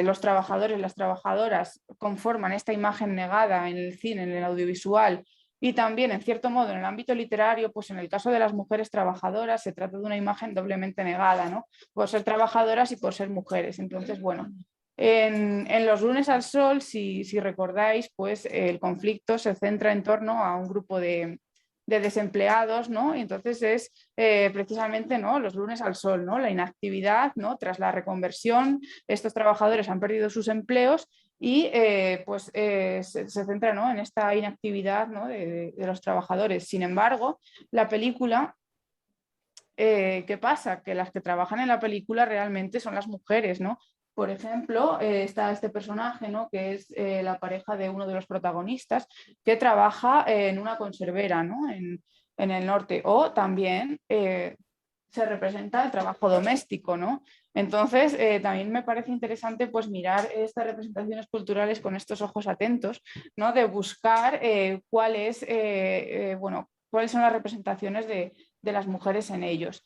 los trabajadores, las trabajadoras conforman esta imagen negada en el cine, en el audiovisual y también, en cierto modo, en el ámbito literario, pues en el caso de las mujeres trabajadoras se trata de una imagen doblemente negada, ¿no? Por ser trabajadoras y por ser mujeres. Entonces, bueno, en Los lunes al sol, si recordáis, pues el conflicto se centra en torno a un grupo de desempleados, ¿no? Y entonces es precisamente, ¿no? Los lunes al sol, ¿no? La inactividad, ¿no? Tras la reconversión, estos trabajadores han perdido sus empleos y pues se centra, ¿no? En esta inactividad, ¿no? de los trabajadores. Sin embargo, la película, ¿qué pasa? Que las que trabajan en la película realmente son las mujeres, ¿no? Por ejemplo, está este personaje, ¿no? Que es la pareja de uno de los protagonistas, que trabaja en una conservera, ¿no? En el norte. O también se representa el trabajo doméstico, ¿no? Entonces, también me parece interesante pues mirar estas representaciones culturales con estos ojos atentos, ¿no? De buscar bueno, cuáles son las representaciones de las mujeres en ellos.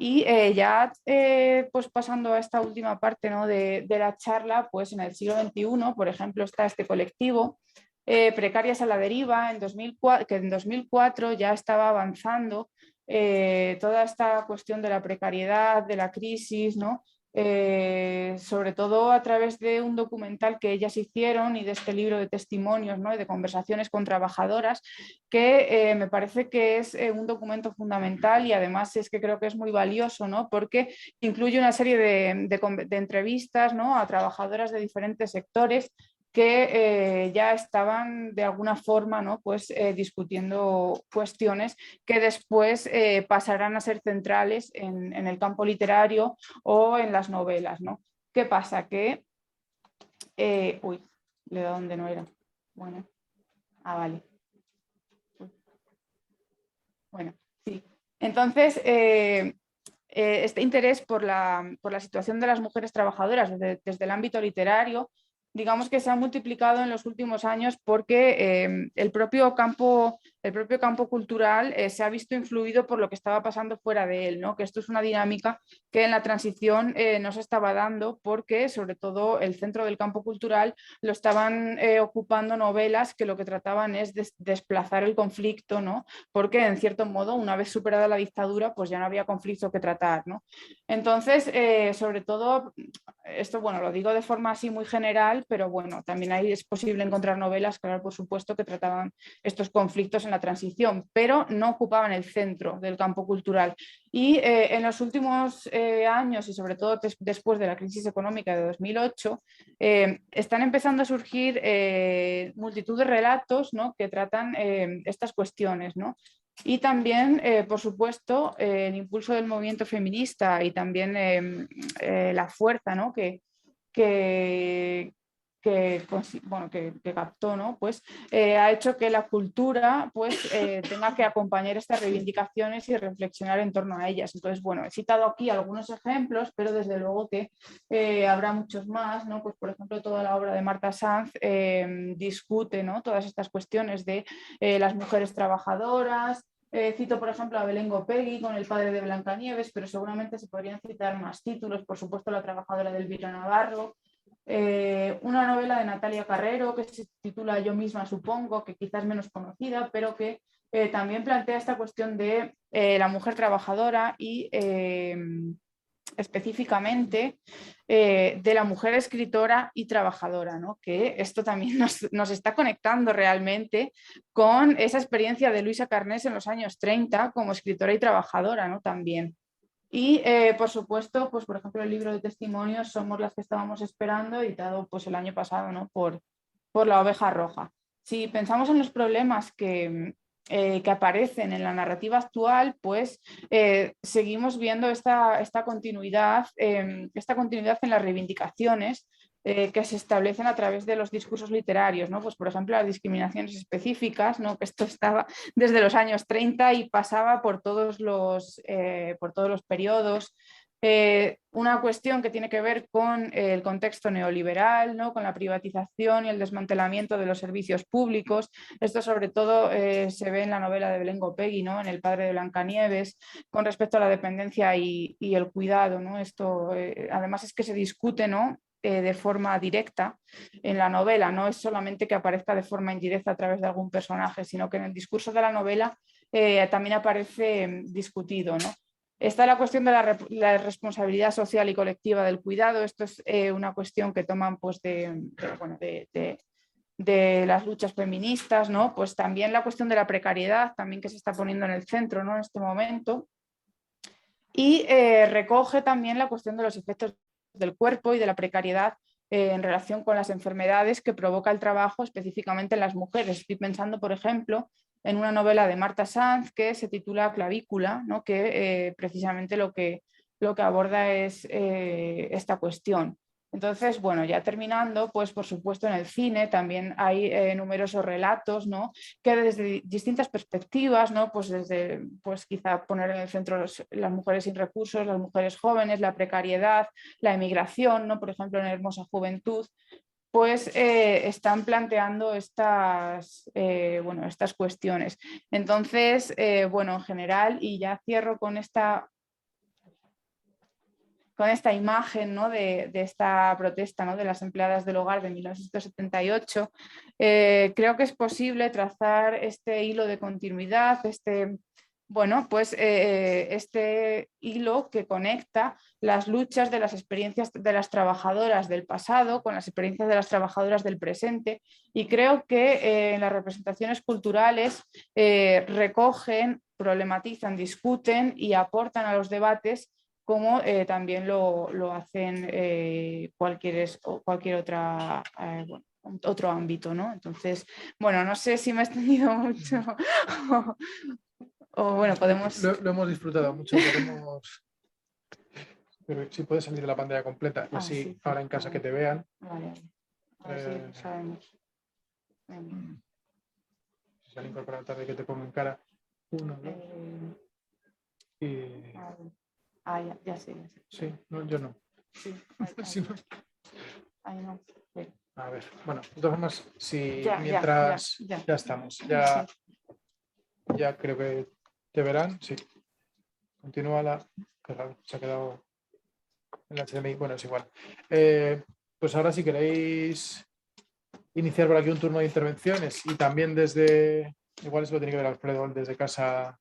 Y ya pues pasando a esta última parte, ¿no? de la charla, pues en el siglo XXI, por ejemplo, está este colectivo, Precarias a la deriva, que en 2004 ya estaba avanzando toda esta cuestión de la precariedad, de la crisis, ¿no? Sobre todo a través de un documental que ellas hicieron y de este libro de testimonios, ¿no? Y de conversaciones con trabajadoras, que me parece que es un documento fundamental y además es que creo que es muy valioso, ¿no? Porque incluye una serie de entrevistas, ¿no? A trabajadoras de diferentes sectores que ya estaban de alguna forma, ¿no? Pues, discutiendo cuestiones que después pasarán a ser centrales en el campo literario o en las novelas, ¿no? ¿Qué pasa? Que, uy, le he dado donde no era. Bueno, vale. Bueno, sí. Entonces, este interés por la situación de las mujeres trabajadoras desde el ámbito literario, digamos que se ha multiplicado en los últimos años porque el propio campo cultural se ha visto influido por lo que estaba pasando fuera de él, ¿no? Que esto es una dinámica que en la transición no se estaba dando porque sobre todo el centro del campo cultural lo estaban ocupando novelas que lo que trataban es desplazar el conflicto, ¿no? Porque en cierto modo, una vez superada la dictadura, pues ya no había conflicto que tratar, ¿no? Entonces, sobre todo, esto, bueno, lo digo de forma así muy general, pero bueno, también ahí es posible encontrar novelas, claro, por supuesto, que trataban estos conflictos en la transición, pero no ocupaban el centro del campo cultural. Y en los últimos años, y sobre todo después de la crisis económica de 2008, están empezando a surgir multitud de relatos, ¿no? Que tratan estas cuestiones, ¿no? Y también, por supuesto, el impulso del movimiento feminista y también la fuerza, ¿no? que, que captó, ¿no? Pues, ha hecho que la cultura pues, tenga que acompañar estas reivindicaciones y reflexionar en torno a ellas. Entonces, bueno, he citado aquí algunos ejemplos, pero desde luego que habrá muchos más, ¿no? Pues, por ejemplo, toda la obra de Marta Sanz discute, ¿no? Todas estas cuestiones de las mujeres trabajadoras. Cito, por ejemplo, a Belén Gopegui con El padre de Blancanieves, pero seguramente se podrían citar más títulos, por supuesto, La trabajadora de Elvira Navarro, una novela de Natalia Carrero que se titula Yo misma supongo, que quizás menos conocida, pero que también plantea esta cuestión de la mujer trabajadora y específicamente de la mujer escritora y trabajadora, ¿no? Que esto también nos está conectando realmente con esa experiencia de Luisa Carnés en los años 30 como escritora y trabajadora, ¿no? También. Y por supuesto, pues por ejemplo el libro de testimonios Somos las que estábamos esperando, editado pues el año pasado, ¿no? por La Oveja Roja. Si pensamos en los problemas que aparecen en la narrativa actual, pues seguimos viendo esta continuidad en las reivindicaciones que se establecen a través de los discursos literarios, ¿no? Pues, por ejemplo, las discriminaciones específicas, ¿no? Que esto estaba desde los años 30 y pasaba por todos los periodos. Una cuestión que tiene que ver con el contexto neoliberal, ¿no? Con la privatización y el desmantelamiento de los servicios públicos. Esto sobre todo se ve en la novela de Belén Gopegui, ¿no? En El padre de Blancanieves, con respecto a la dependencia y el cuidado, ¿no? Esto además es que se discute, ¿no? De forma directa en la novela, no es solamente que aparezca de forma indirecta a través de algún personaje, sino que en el discurso de la novela también aparece discutido, ¿no? Está la cuestión de la responsabilidad social y colectiva del cuidado. Esto es una cuestión que toman pues, de las luchas feministas, ¿no? Pues también la cuestión de la precariedad, también que se está poniendo en el centro, ¿no? En este momento. Y recoge también la cuestión de los efectos del cuerpo y de la precariedad en relación con las enfermedades que provoca el trabajo específicamente en las mujeres. Estoy pensando, por ejemplo, en una novela de Marta Sanz que se titula Clavícula, ¿no? Que precisamente lo que aborda es esta cuestión. Entonces, bueno, ya terminando, pues por supuesto en el cine también hay numerosos relatos, ¿no? Que desde distintas perspectivas, ¿no? Pues desde, pues quizá poner en el centro las mujeres sin recursos, las mujeres jóvenes, la precariedad, la emigración, ¿no? Por ejemplo, en Hermosa Juventud, pues están planteando estas cuestiones. Entonces, bueno, en general, y ya cierro con esta imagen, ¿no? de esta protesta, ¿no? de las empleadas del hogar de 1978, creo que es posible trazar este hilo de continuidad, este hilo que conecta las luchas de las experiencias de las trabajadoras del pasado con las experiencias de las trabajadoras del presente, y creo que en las representaciones culturales recogen, problematizan, discuten y aportan a los debates como también lo hacen cualquier otro ámbito, ¿no? Entonces, bueno, no sé si me he extendido mucho o bueno, podemos... Lo hemos disfrutado mucho, pero si puedes salir de la pantalla completa y así sí, ahora en casa que te vean. Vale, a ver si lo sabemos. Si sale incorporar tarde que te pongo en cara. 1, 2 y... ya sé. Sí, no, yo no. Sí, Sí, no. no. Sí. A ver, bueno, de todas formas, si ya estamos, ya creo que te verán, sí. Continúa se ha quedado en el HDMI, bueno, es igual. Pues ahora si queréis iniciar por aquí un turno de intervenciones y también igual eso lo tiene que ver Alfredo desde casa.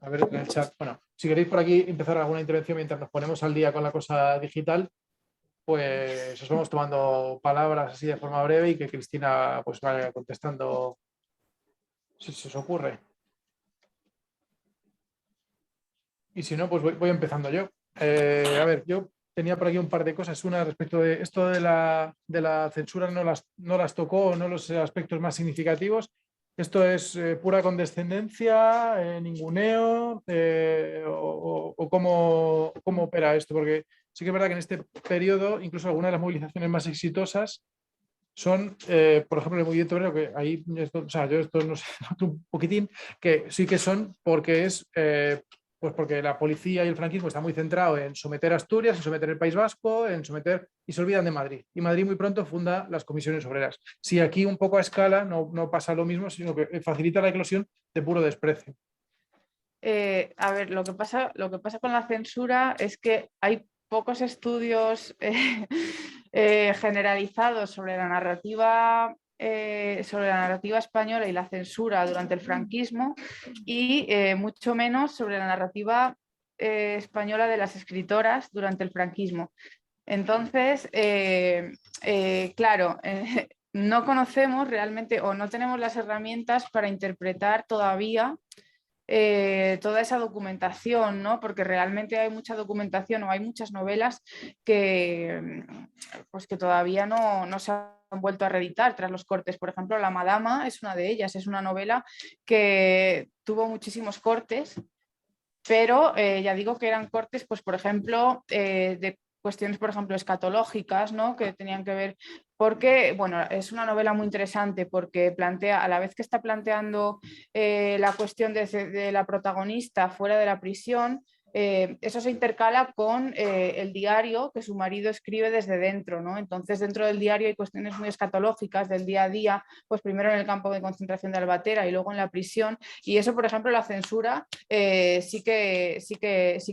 A ver en el chat, bueno, si queréis por aquí empezar alguna intervención mientras nos ponemos al día con la cosa digital, pues os vamos tomando palabras así de forma breve y que Cristina pues vaya contestando si se os ocurre. Y si no, pues voy empezando yo. A ver, yo tenía por aquí un par de cosas. Una respecto de esto de la censura, no las tocó, no los aspectos más significativos, ¿Esto es pura condescendencia, ninguneo o cómo opera esto? Porque sí que es verdad que en este periodo incluso algunas de las movilizaciones más exitosas son, por ejemplo, el movimiento obrero, que ahí, o sea, yo esto no sé, un poquitín, que sí que son porque es, pues porque la policía y el franquismo está muy centrado en someter a Asturias, en someter el País Vasco, en someter, y se olvidan de Madrid. Y Madrid muy pronto funda las comisiones obreras. Si aquí un poco a escala no pasa lo mismo, sino que facilita la eclosión de puro desprecio. A ver, lo que pasa con la censura es que hay pocos estudios generalizados sobre la narrativa española y la censura durante el franquismo y mucho menos sobre la narrativa española de las escritoras durante el franquismo. Entonces, claro, no conocemos realmente o no tenemos las herramientas para interpretar todavía toda esa documentación, ¿no? Porque realmente hay mucha documentación o hay muchas novelas que, pues que todavía no se han vuelto a reeditar tras los cortes. Por ejemplo, La Madama es una de ellas, es una novela que tuvo muchísimos cortes, pero ya digo que eran cortes, pues por ejemplo, de cuestiones, por ejemplo, escatológicas, ¿no? Que tenían que ver, porque, bueno, es una novela muy interesante porque plantea, a la vez que está planteando la cuestión de la protagonista fuera de la prisión, eso se intercala con el diario que su marido escribe desde dentro, ¿no? Entonces, dentro del diario hay cuestiones muy escatológicas del día a día, pues primero en el campo de concentración de Albatera y luego en la prisión, y eso, por ejemplo, la censura sí que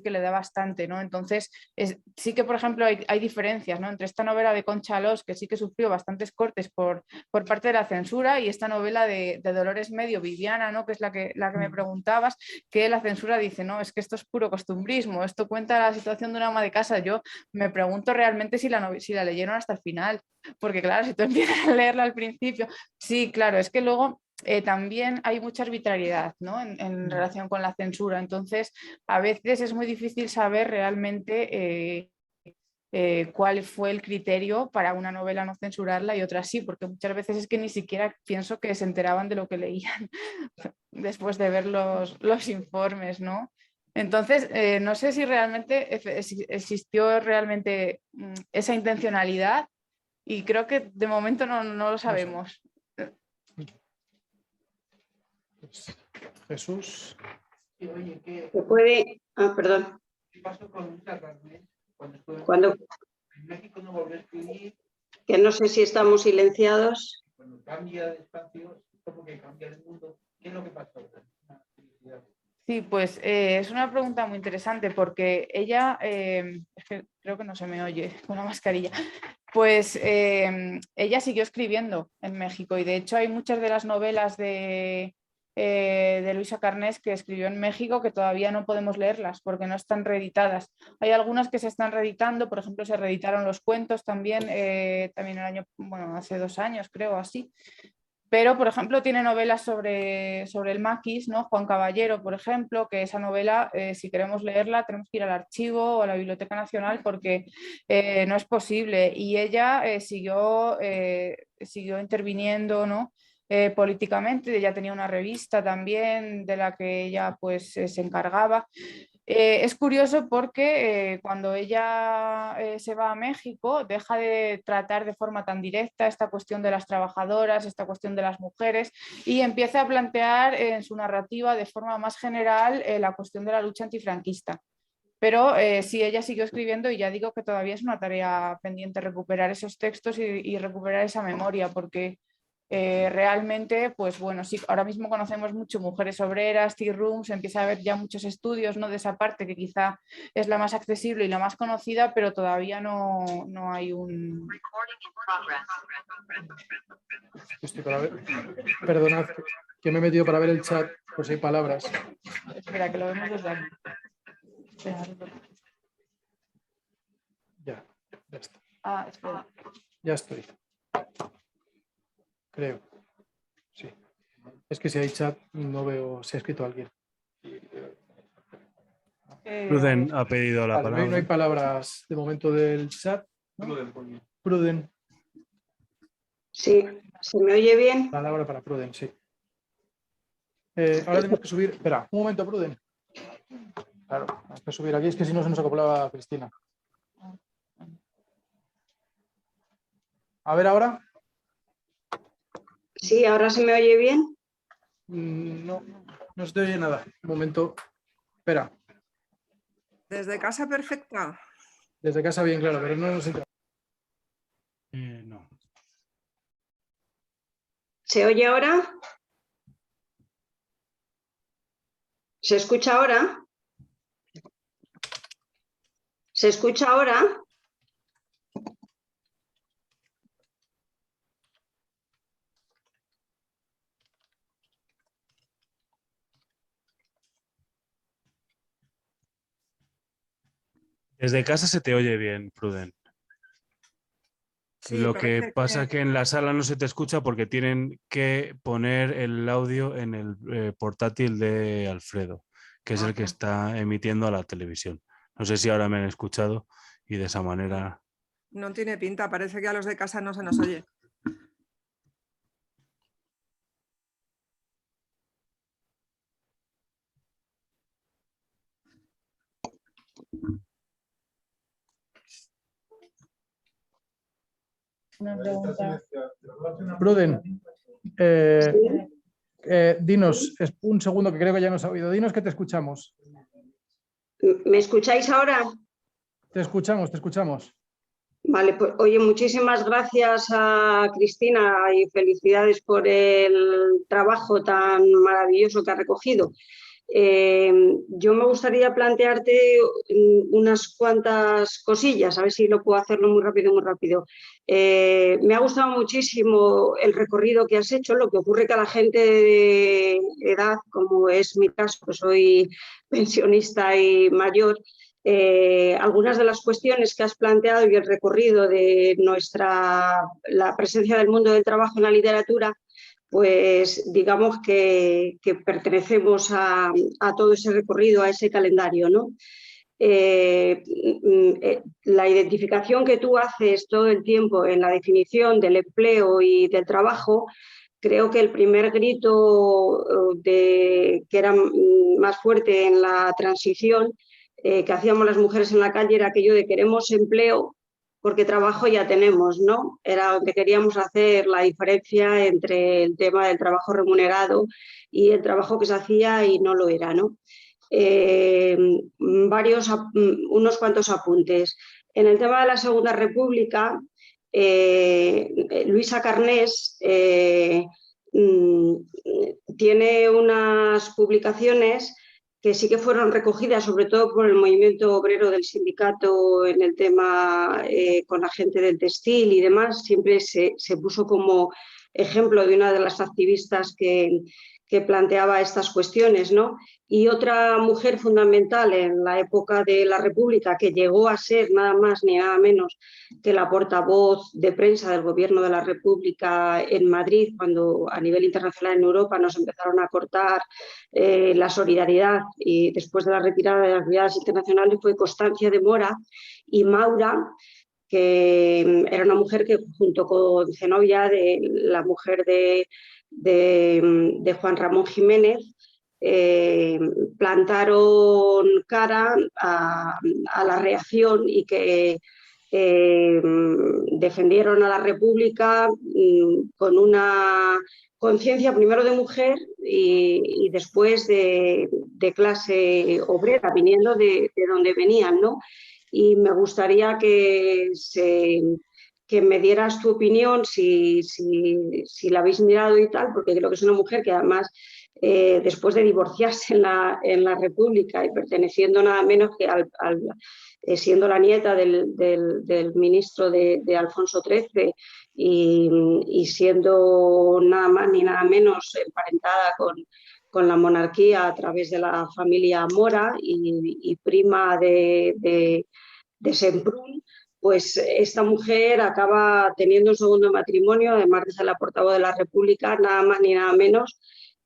le da bastante, ¿no? Entonces, sí que, por ejemplo, hay diferencias, ¿no? Entre esta novela de Concha Alós, que sí que sufrió bastantes cortes por parte de la censura, y esta novela de Dolores Medio, Viviana, ¿no? Que es la que me preguntabas, que la censura dice, no, es que esto es puro costumbrismo, esto cuenta la situación de una ama de casa. Yo me pregunto realmente si la leyeron hasta el final, porque claro, si tú empiezas a leerla al principio, sí, claro, es que luego también hay mucha arbitrariedad, ¿no? en relación con la censura. Entonces, a veces es muy difícil saber realmente cuál fue el criterio para una novela no censurarla y otra sí, porque muchas veces es que ni siquiera pienso que se enteraban de lo que leían después de ver los informes, ¿no? Entonces, no sé si realmente existió realmente esa intencionalidad, y creo que de momento no lo sabemos. Pues, Jesús. ¿Se puede? Ah, perdón. ¿Qué pasó con Luisa Carmen Cuando en México no volvió a escribir? que no sé si estamos silenciados. Cuando cambia de espacio, como que cambia de mundo. ¿Qué es lo que pasó? Sí, pues es una pregunta muy interesante porque ella, es que creo que no se me oye con la mascarilla, pues ella siguió escribiendo en México, y de hecho hay muchas de las novelas de Luisa Carnés que escribió en México que todavía no podemos leerlas porque no están reeditadas. Hay algunas que se están reeditando, por ejemplo se reeditaron los cuentos también, también hace 2 años creo, así. Pero, por ejemplo, tiene novelas sobre el maquis, ¿no? Juan Caballero, por ejemplo, que esa novela, si queremos leerla, tenemos que ir al archivo o a la Biblioteca Nacional porque no es posible. Y ella siguió interviniendo, ¿no? Políticamente. Ella tenía una revista también de la que ella pues, se encargaba. Es curioso porque cuando ella se va a México deja de tratar de forma tan directa esta cuestión de las trabajadoras, esta cuestión de las mujeres, y empieza a plantear en su narrativa de forma más general la cuestión de la lucha antifranquista. Pero sí, ella siguió escribiendo, y ya digo que todavía es una tarea pendiente recuperar esos textos y recuperar esa memoria, porque realmente, pues bueno, sí, ahora mismo conocemos mucho mujeres obreras, tea rooms, empieza a haber ya muchos estudios, ¿no? De esa parte que quizá es la más accesible y la más conocida, pero todavía no hay un... Perdonad que me he metido para ver el chat, pues hay palabras. Espera, que lo vemos desde aquí. Ya está. Ah, espera. Ya estoy. Creo. Sí. Es que si hay chat, no veo si ha escrito alguien. Pruden ha pedido la Vale, palabra. no hay palabras de momento del chat, ¿no? Pruden. Sí, ¿se me oye bien? Palabra para Pruden, sí. Ahora tenemos que subir. Espera, un momento, Pruden. Claro, tenemos que subir aquí, es que si no se nos acoplaba Cristina. A ver ahora. Sí, ahora se me oye bien. No, no se te oye nada. Un momento. Espera. Desde casa perfecta. Desde casa bien, claro, pero no nos entra. No. ¿Se oye ahora? ¿Se escucha ahora? ¿Se escucha ahora? Desde casa se te oye bien, Pruden. Sí, Lo que parece pasa es que en la sala no se te escucha porque tienen que poner el audio en el portátil de Alfredo, que es el que Ajá. está emitiendo a la televisión. No sé si ahora me han escuchado y de esa manera... No tiene pinta, parece que a los de casa no se nos oye. Una pregunta. Pruden, dinos, un segundo que creo que ya nos ha oído. Dinos que te escuchamos. ¿Me escucháis ahora? Te escuchamos, te escuchamos. Vale, pues oye, muchísimas gracias a Cristina y felicidades por el trabajo tan maravilloso que ha recogido. Yo me gustaría plantearte unas cuantas cosillas, a ver si lo puedo hacerlo muy rápido, muy rápido. Me ha gustado muchísimo el recorrido que has hecho. Lo que ocurre que a la gente de edad, como es mi caso, que soy pensionista y mayor, algunas de las cuestiones que has planteado y el recorrido de la presencia del mundo del trabajo en la literatura, pues digamos que pertenecemos a todo ese recorrido, a ese calendario, ¿no? La identificación que tú haces todo el tiempo en la definición del empleo y del trabajo, creo que el primer grito que era más fuerte en la transición que hacíamos las mujeres en la calle era aquello de queremos empleo porque trabajo ya tenemos, ¿no? Era donde queríamos hacer la diferencia entre el tema del trabajo remunerado y el trabajo que se hacía y no lo era, ¿no? Unos cuantos apuntes. En el tema de la Segunda República, Luisa Carnés tiene unas publicaciones que sí que fueron recogidas, sobre todo por el movimiento obrero del sindicato en el tema con la gente del textil y demás. Siempre se puso como ejemplo de una de las activistas que planteaba estas cuestiones, ¿no? Y otra mujer fundamental en la época de la República, que llegó a ser nada más ni nada menos que la portavoz de prensa del Gobierno de la República en Madrid, cuando a nivel internacional en Europa nos empezaron a cortar la solidaridad y después de la retirada de las brigadas internacionales, fue Constancia de Mora y Maura, que era una mujer que junto con Zenobia, la mujer de Juan Ramón Jiménez, plantaron cara a la reacción y que defendieron a la República con una conciencia primero de mujer y después de clase obrera, viniendo de donde venían, ¿no? Y me gustaría que me dieras tu opinión si la habéis mirado y tal, porque creo que es una mujer que además, después de divorciarse en la República y perteneciendo nada menos que siendo la nieta del ministro de Alfonso XIII y siendo nada más ni nada menos emparentada con la monarquía a través de la familia Mora y prima de Semprún, pues esta mujer acaba teniendo un segundo matrimonio, además de ser la portavoz de la República, nada más ni nada menos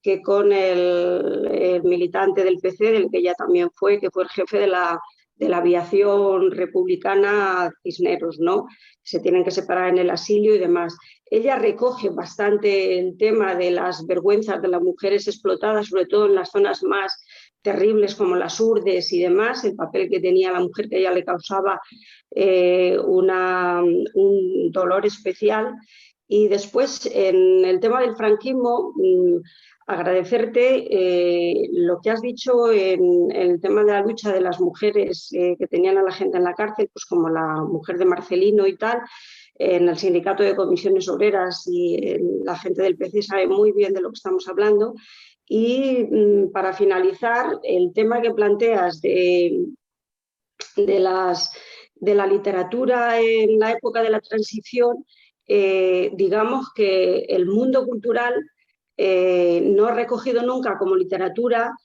que con el militante del PC, del que ella también fue, que fue el jefe de la aviación republicana Cisneros, ¿no? Se tienen que separar en el asilo y demás. Ella recoge bastante el tema de las vergüenzas de las mujeres explotadas, sobre todo en las zonas más terribles como las Urdes y demás, el papel que tenía la mujer, que a ella le causaba un dolor especial. Y después, en el tema del franquismo, agradecerte lo que has dicho en el tema de la lucha de las mujeres que tenían a la gente en la cárcel, pues como la mujer de Marcelino y tal, en el sindicato de comisiones obreras, y la gente del PC sabe muy bien de lo que estamos hablando. Y para finalizar, el tema que planteas de la literatura en la época de la transición, digamos que el mundo cultural no ha recogido nunca como literatura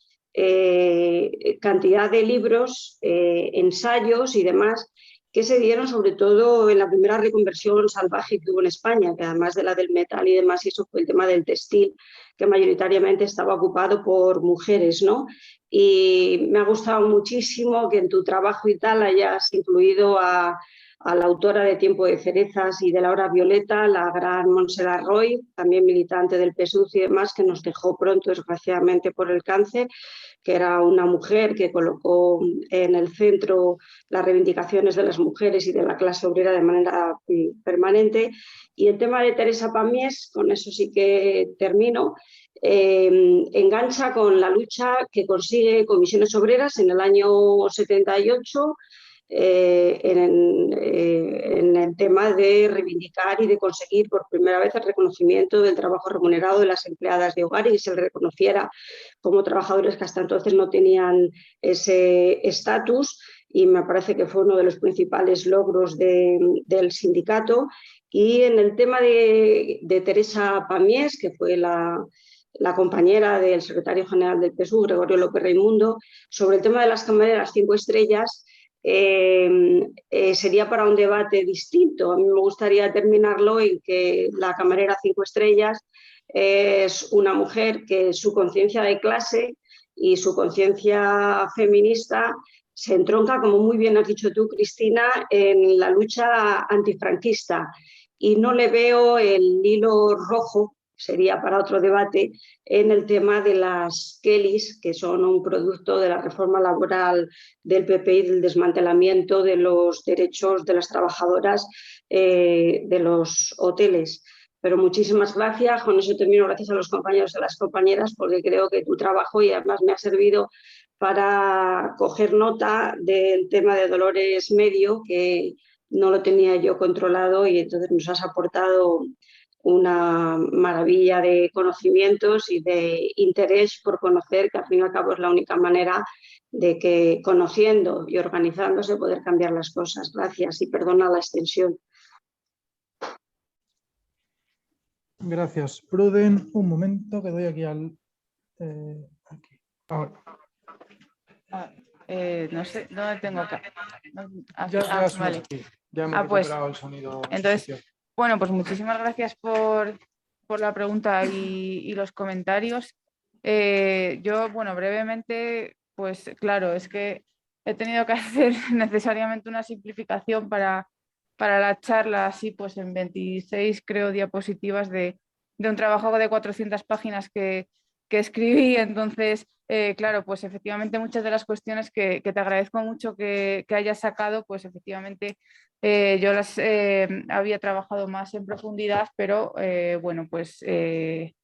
cantidad de libros, ensayos y demás que se dieron sobre todo en la primera reconversión salvaje que hubo en España, que además de la del metal y demás, y eso fue el tema del textil, que mayoritariamente estaba ocupado por mujeres, ¿no? Y me ha gustado muchísimo que en tu trabajo y tal hayas incluido a la autora de Tiempo de cerezas y de La hora violeta, la gran Montserrat Roy, también militante del PSUV y demás, que nos dejó pronto, desgraciadamente, por el cáncer, que era una mujer que colocó en el centro las reivindicaciones de las mujeres y de la clase obrera de manera permanente. Y el tema de Teresa Pamies, con eso sí que termino, engancha con la lucha que consigue Comisiones Obreras en el año 78 en el tema de reivindicar y de conseguir por primera vez el reconocimiento del trabajo remunerado de las empleadas de hogar y que se les reconociera como trabajadores que hasta entonces no tenían ese estatus, y me parece que fue uno de los principales logros del sindicato. Y en el tema de Teresa Pamies, que fue la compañera del secretario general del PSUV, Gregorio López Raimundo, sobre el tema de las camareras 5 estrellas, sería para un debate distinto. A mí me gustaría terminarlo en que la camarera 5 estrellas es una mujer que su conciencia de clase y su conciencia feminista se entronca, como muy bien has dicho tú, Cristina, en la lucha antifranquista. Y no le veo el hilo rojo, sería para otro debate, en el tema de las Kellys, que son un producto de la reforma laboral del PP y del desmantelamiento de los derechos de las trabajadoras de los hoteles. Pero muchísimas gracias, con eso termino. Gracias a los compañeros y a las compañeras, porque creo que tu trabajo y además me ha servido para coger nota del tema de Dolores Medio, que no lo tenía yo controlado, y entonces nos has aportado una maravilla de conocimientos y de interés por conocer, que al fin y al cabo es la única manera de que, conociendo y organizándose, poder cambiar las cosas. Gracias y perdona la extensión. Gracias, Pruden. Un momento que doy aquí al... aquí. Ahora. No sé, ¿dónde tengo acá? Ya estamos Vale. aquí. Ya hemos recuperado el sonido. Entonces, bueno, pues muchísimas gracias por la pregunta y los comentarios. Yo, bueno, brevemente, pues claro, es que he tenido que hacer necesariamente una simplificación para la charla, así pues en 26, creo, diapositivas de un trabajo de 400 páginas que escribí. Entonces, claro, pues efectivamente muchas de las cuestiones que te agradezco mucho que hayas sacado, pues efectivamente yo las había trabajado más en profundidad, pero bueno, pues en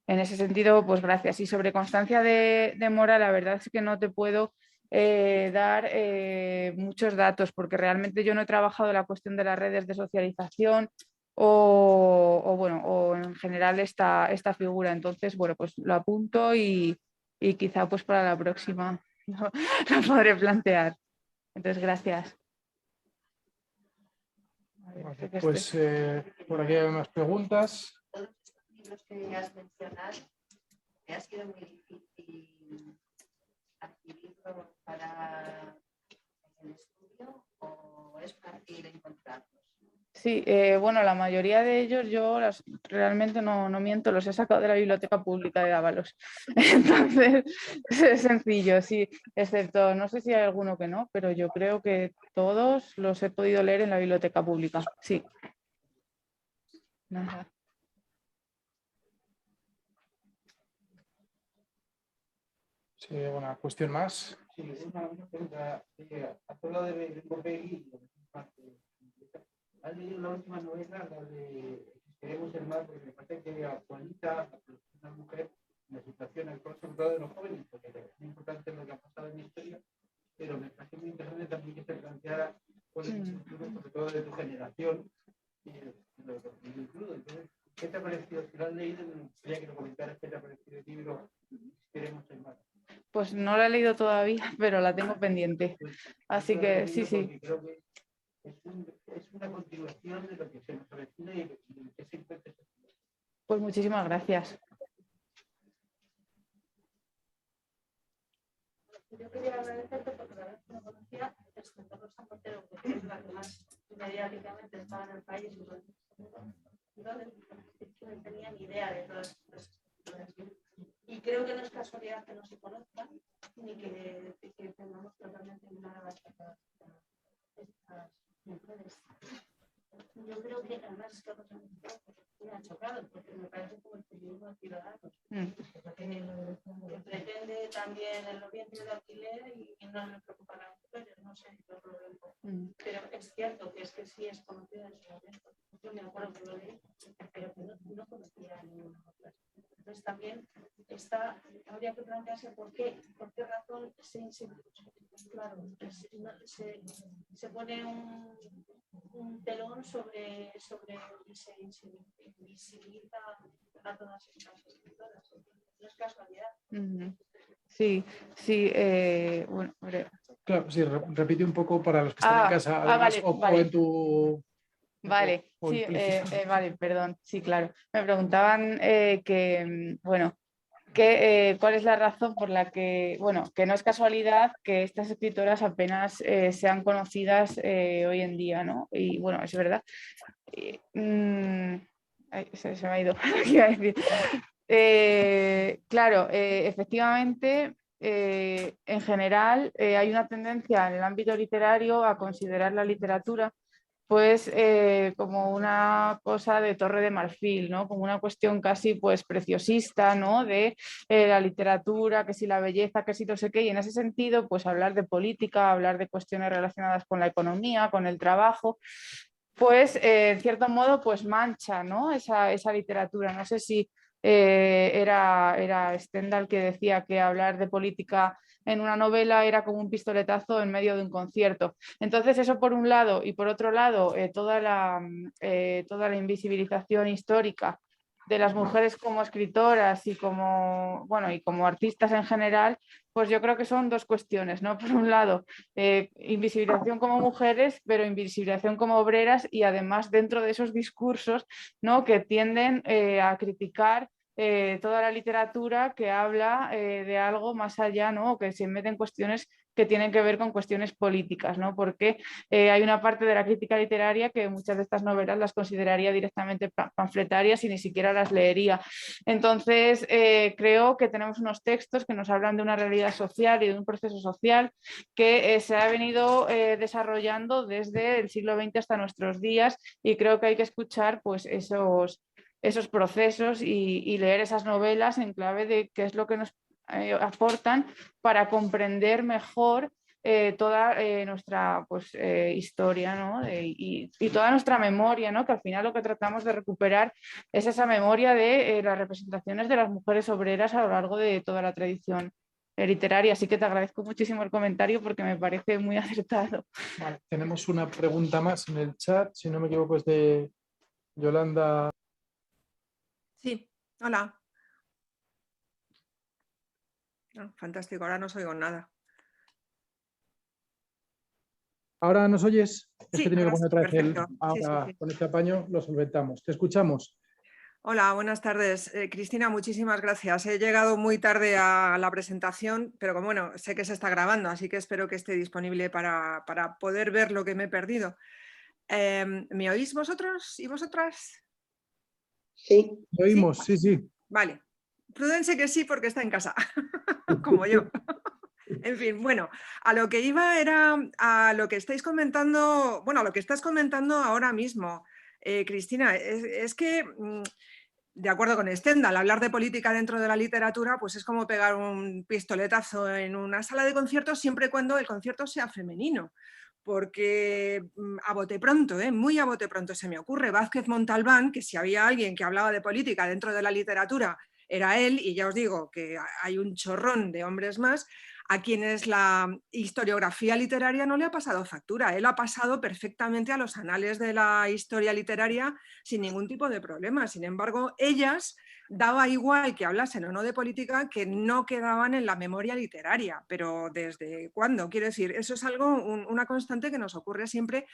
ese sentido, pues gracias. Y sobre Constancia de Mora, la verdad es que no te puedo dar muchos datos, porque realmente yo no he trabajado la cuestión de las redes de socialización o en general esta figura. Entonces, bueno, pues lo apunto y quizá pues para la próxima lo podré plantear. Entonces, gracias. Vale, pues por aquí hay unas preguntas. Todos estos libros que has mencionado, ¿te ha sido muy difícil adquirirlos para el estudio o es fácil encontrarlos? Sí, bueno, la mayoría de ellos yo realmente no miento, los he sacado de la biblioteca pública de Dávalos. Entonces, es sencillo, sí, excepto, no sé si hay alguno que no, pero yo creo que todos los he podido leer en la biblioteca pública, sí. Nada. Sí, una cuestión más. Sí, una pregunta. ¿Has hablado de Bopegui? ¿Has leído la última novela, la de Queremos el mar? Porque me parece que actualiza a una mujer en la situación actual, sobre todo de los jóvenes, porque es muy importante lo que ha pasado en la historia, pero me parece muy interesante también que se planteara cuál es el futuro, sobre todo de tu generación, y lo incluyo. Entonces, ¿qué te ha parecido? Si lo has leído, me gustaría que lo comentaras. ¿Qué te ha parecido el libro Queremos el mar? Pues no la he leído todavía, pero la tengo pendiente. Así que sí, sí. Creo que es una continuación de lo que se nos avecina y de lo que se encuentra. Pues muchísimas gracias. Yo quería agradecerte porque la vez que me conocía, excepto Rosa Montero, que es la que más mediáticamente estaba en el país, entonces no tenía ni idea de todas estas estructuras. Y creo que no es casualidad que no se conozcan ni que tengamos totalmente ignoradas estas mujeres. Yo creo que además es que me ha chocado porque me parece como el periodismo ciudadano que pretende también el vientre de alquiler y no le preocupa a las mujeres, no sé, yo lo veo. Pero es cierto que sí es conocida en su momento. Yo me acuerdo que lo leí, pero que no conocía a ninguna otra. Entonces también habría que plantearse por qué razón se pone un telón sobre y se invisibiliza a todas estas escritoras. No es casualidad. Sí, sí, bueno, Claro, sí, repite un poco para los que están en casa, además, vale, vale. o en tu... Vale, o sí, implícito. vale, perdón, sí, claro. Me preguntaban bueno, cuál es la razón por la que, bueno, que no es casualidad que estas escritoras apenas sean conocidas hoy en día, ¿no? Y bueno, es verdad. Ay, se me ha ido. ¿Qué iba a decir? Claro, efectivamente, en general hay una tendencia en el ámbito literario a considerar la literatura pues como una cosa de Torre de Marfil, ¿no? Como una cuestión casi pues preciosista, ¿no? De la literatura, que si la belleza, que si no sé qué, y en ese sentido pues hablar de política, hablar de cuestiones relacionadas con la economía, con el trabajo, pues en cierto modo pues mancha, ¿no? Esa literatura. No sé si era Stendhal que decía que hablar de política en una novela era como un pistoletazo en medio de un concierto. Entonces eso por un lado, y por otro lado toda la invisibilización histórica de las mujeres como escritoras y como, bueno, y como artistas en general, pues yo creo que son dos cuestiones, ¿no? Por un lado, invisibilización como mujeres, pero invisibilización como obreras y además dentro de esos discursos, ¿no? Que tienden a criticar toda la literatura que habla de algo más allá, ¿no? O que se mete en cuestiones que tienen que ver con cuestiones políticas, ¿no? Porque hay una parte de la crítica literaria que muchas de estas novelas las consideraría directamente panfletarias y ni siquiera las leería. Entonces, creo que tenemos unos textos que nos hablan de una realidad social y de un proceso social que se ha venido desarrollando desde el siglo XX hasta nuestros días y creo que hay que escuchar pues esos procesos y leer esas novelas en clave de qué es lo que nos aportan para comprender mejor toda nuestra pues, historia, ¿no? y toda nuestra memoria, ¿no? Que al final lo que tratamos de recuperar es esa memoria de las representaciones de las mujeres obreras a lo largo de toda la tradición literaria. Así que te agradezco muchísimo el comentario porque me parece muy acertado. Vale, tenemos una pregunta más en el chat, si no me equivoco es de Yolanda. Sí, hola. Fantástico, ahora no os oigo nada. ¿Ahora nos oyes? Es Sí, que tenía que ahora poner sí, otra vez perfecto. ahora Sí. con este apaño lo solventamos. Te escuchamos. Hola, buenas tardes. Cristina, muchísimas gracias. He llegado muy tarde a la presentación, pero como bueno, sé que se está grabando, así que espero que esté disponible para poder ver lo que me he perdido. ¿Me oís vosotros y vosotras? Sí. Lo oímos, sí, sí. Vale. Prudence que sí porque está en casa, como yo. En fin, bueno, a lo que iba era a lo que estáis comentando, bueno, a lo que estás comentando ahora mismo, Cristina, es que, de acuerdo con Stendhal, hablar de política dentro de la literatura pues es como pegar un pistoletazo en una sala de conciertos siempre y cuando el concierto sea femenino. Porque a bote pronto, muy a bote pronto se me ocurre Vázquez Montalbán, que si había alguien que hablaba de política dentro de la literatura era él, y ya os digo que hay un chorrón de hombres más a quienes la historiografía literaria no le ha pasado factura. Él ha pasado perfectamente a los anales de la historia literaria sin ningún tipo de problema. Sin embargo, ellas, daba igual que hablasen o no de política, que no quedaban en la memoria literaria. Pero ¿desde cuándo? Quiero decir, eso es algo, una constante que nos ocurre siempre,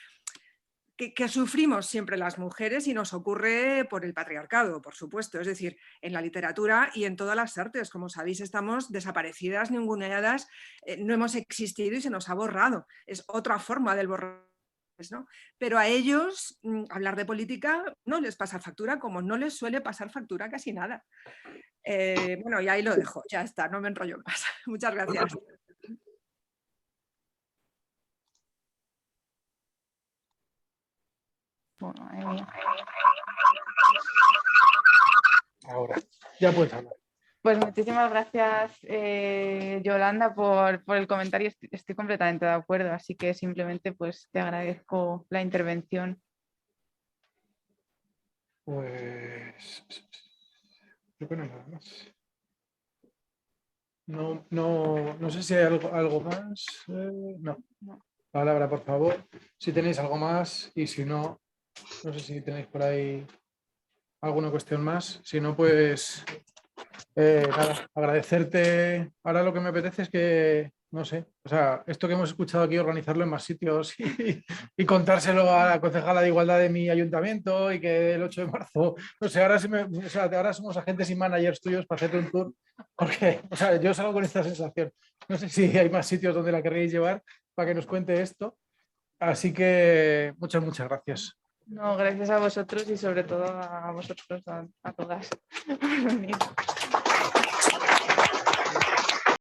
que sufrimos siempre las mujeres y nos ocurre por el patriarcado, por supuesto. Es decir, en la literatura y en todas las artes, como sabéis, estamos desaparecidas, ninguneadas, no hemos existido y se nos ha borrado. Es otra forma del borrar, ¿no? Pero a ellos hablar de política no les pasa factura, como no les suele pasar factura casi nada. Bueno, y ahí lo dejo, ya está, no me enrollo más. Muchas gracias. Bueno, madre mía. Ahora, ya puedes hablar. Pues muchísimas gracias, Yolanda, por el comentario. Estoy completamente de acuerdo, así que simplemente pues te agradezco la intervención. Pues creo que no hay nada más. No sé si hay algo más. No. Palabra, por favor. Si tenéis algo más y si no, no sé si tenéis por ahí alguna cuestión más. Si no, pues nada, agradecerte. Ahora lo que me apetece es que, no sé, o sea, esto que hemos escuchado aquí, organizarlo en más sitios y contárselo a la concejala de igualdad de mi ayuntamiento y que el 8 de marzo, no sé, ahora somos agentes y managers tuyos para hacerte un tour, porque, o sea, yo salgo con esta sensación. No sé si hay más sitios donde la querréis llevar para que nos cuente esto. Así que muchas gracias. No, gracias a vosotros y sobre todo a vosotros, a todas, por venir.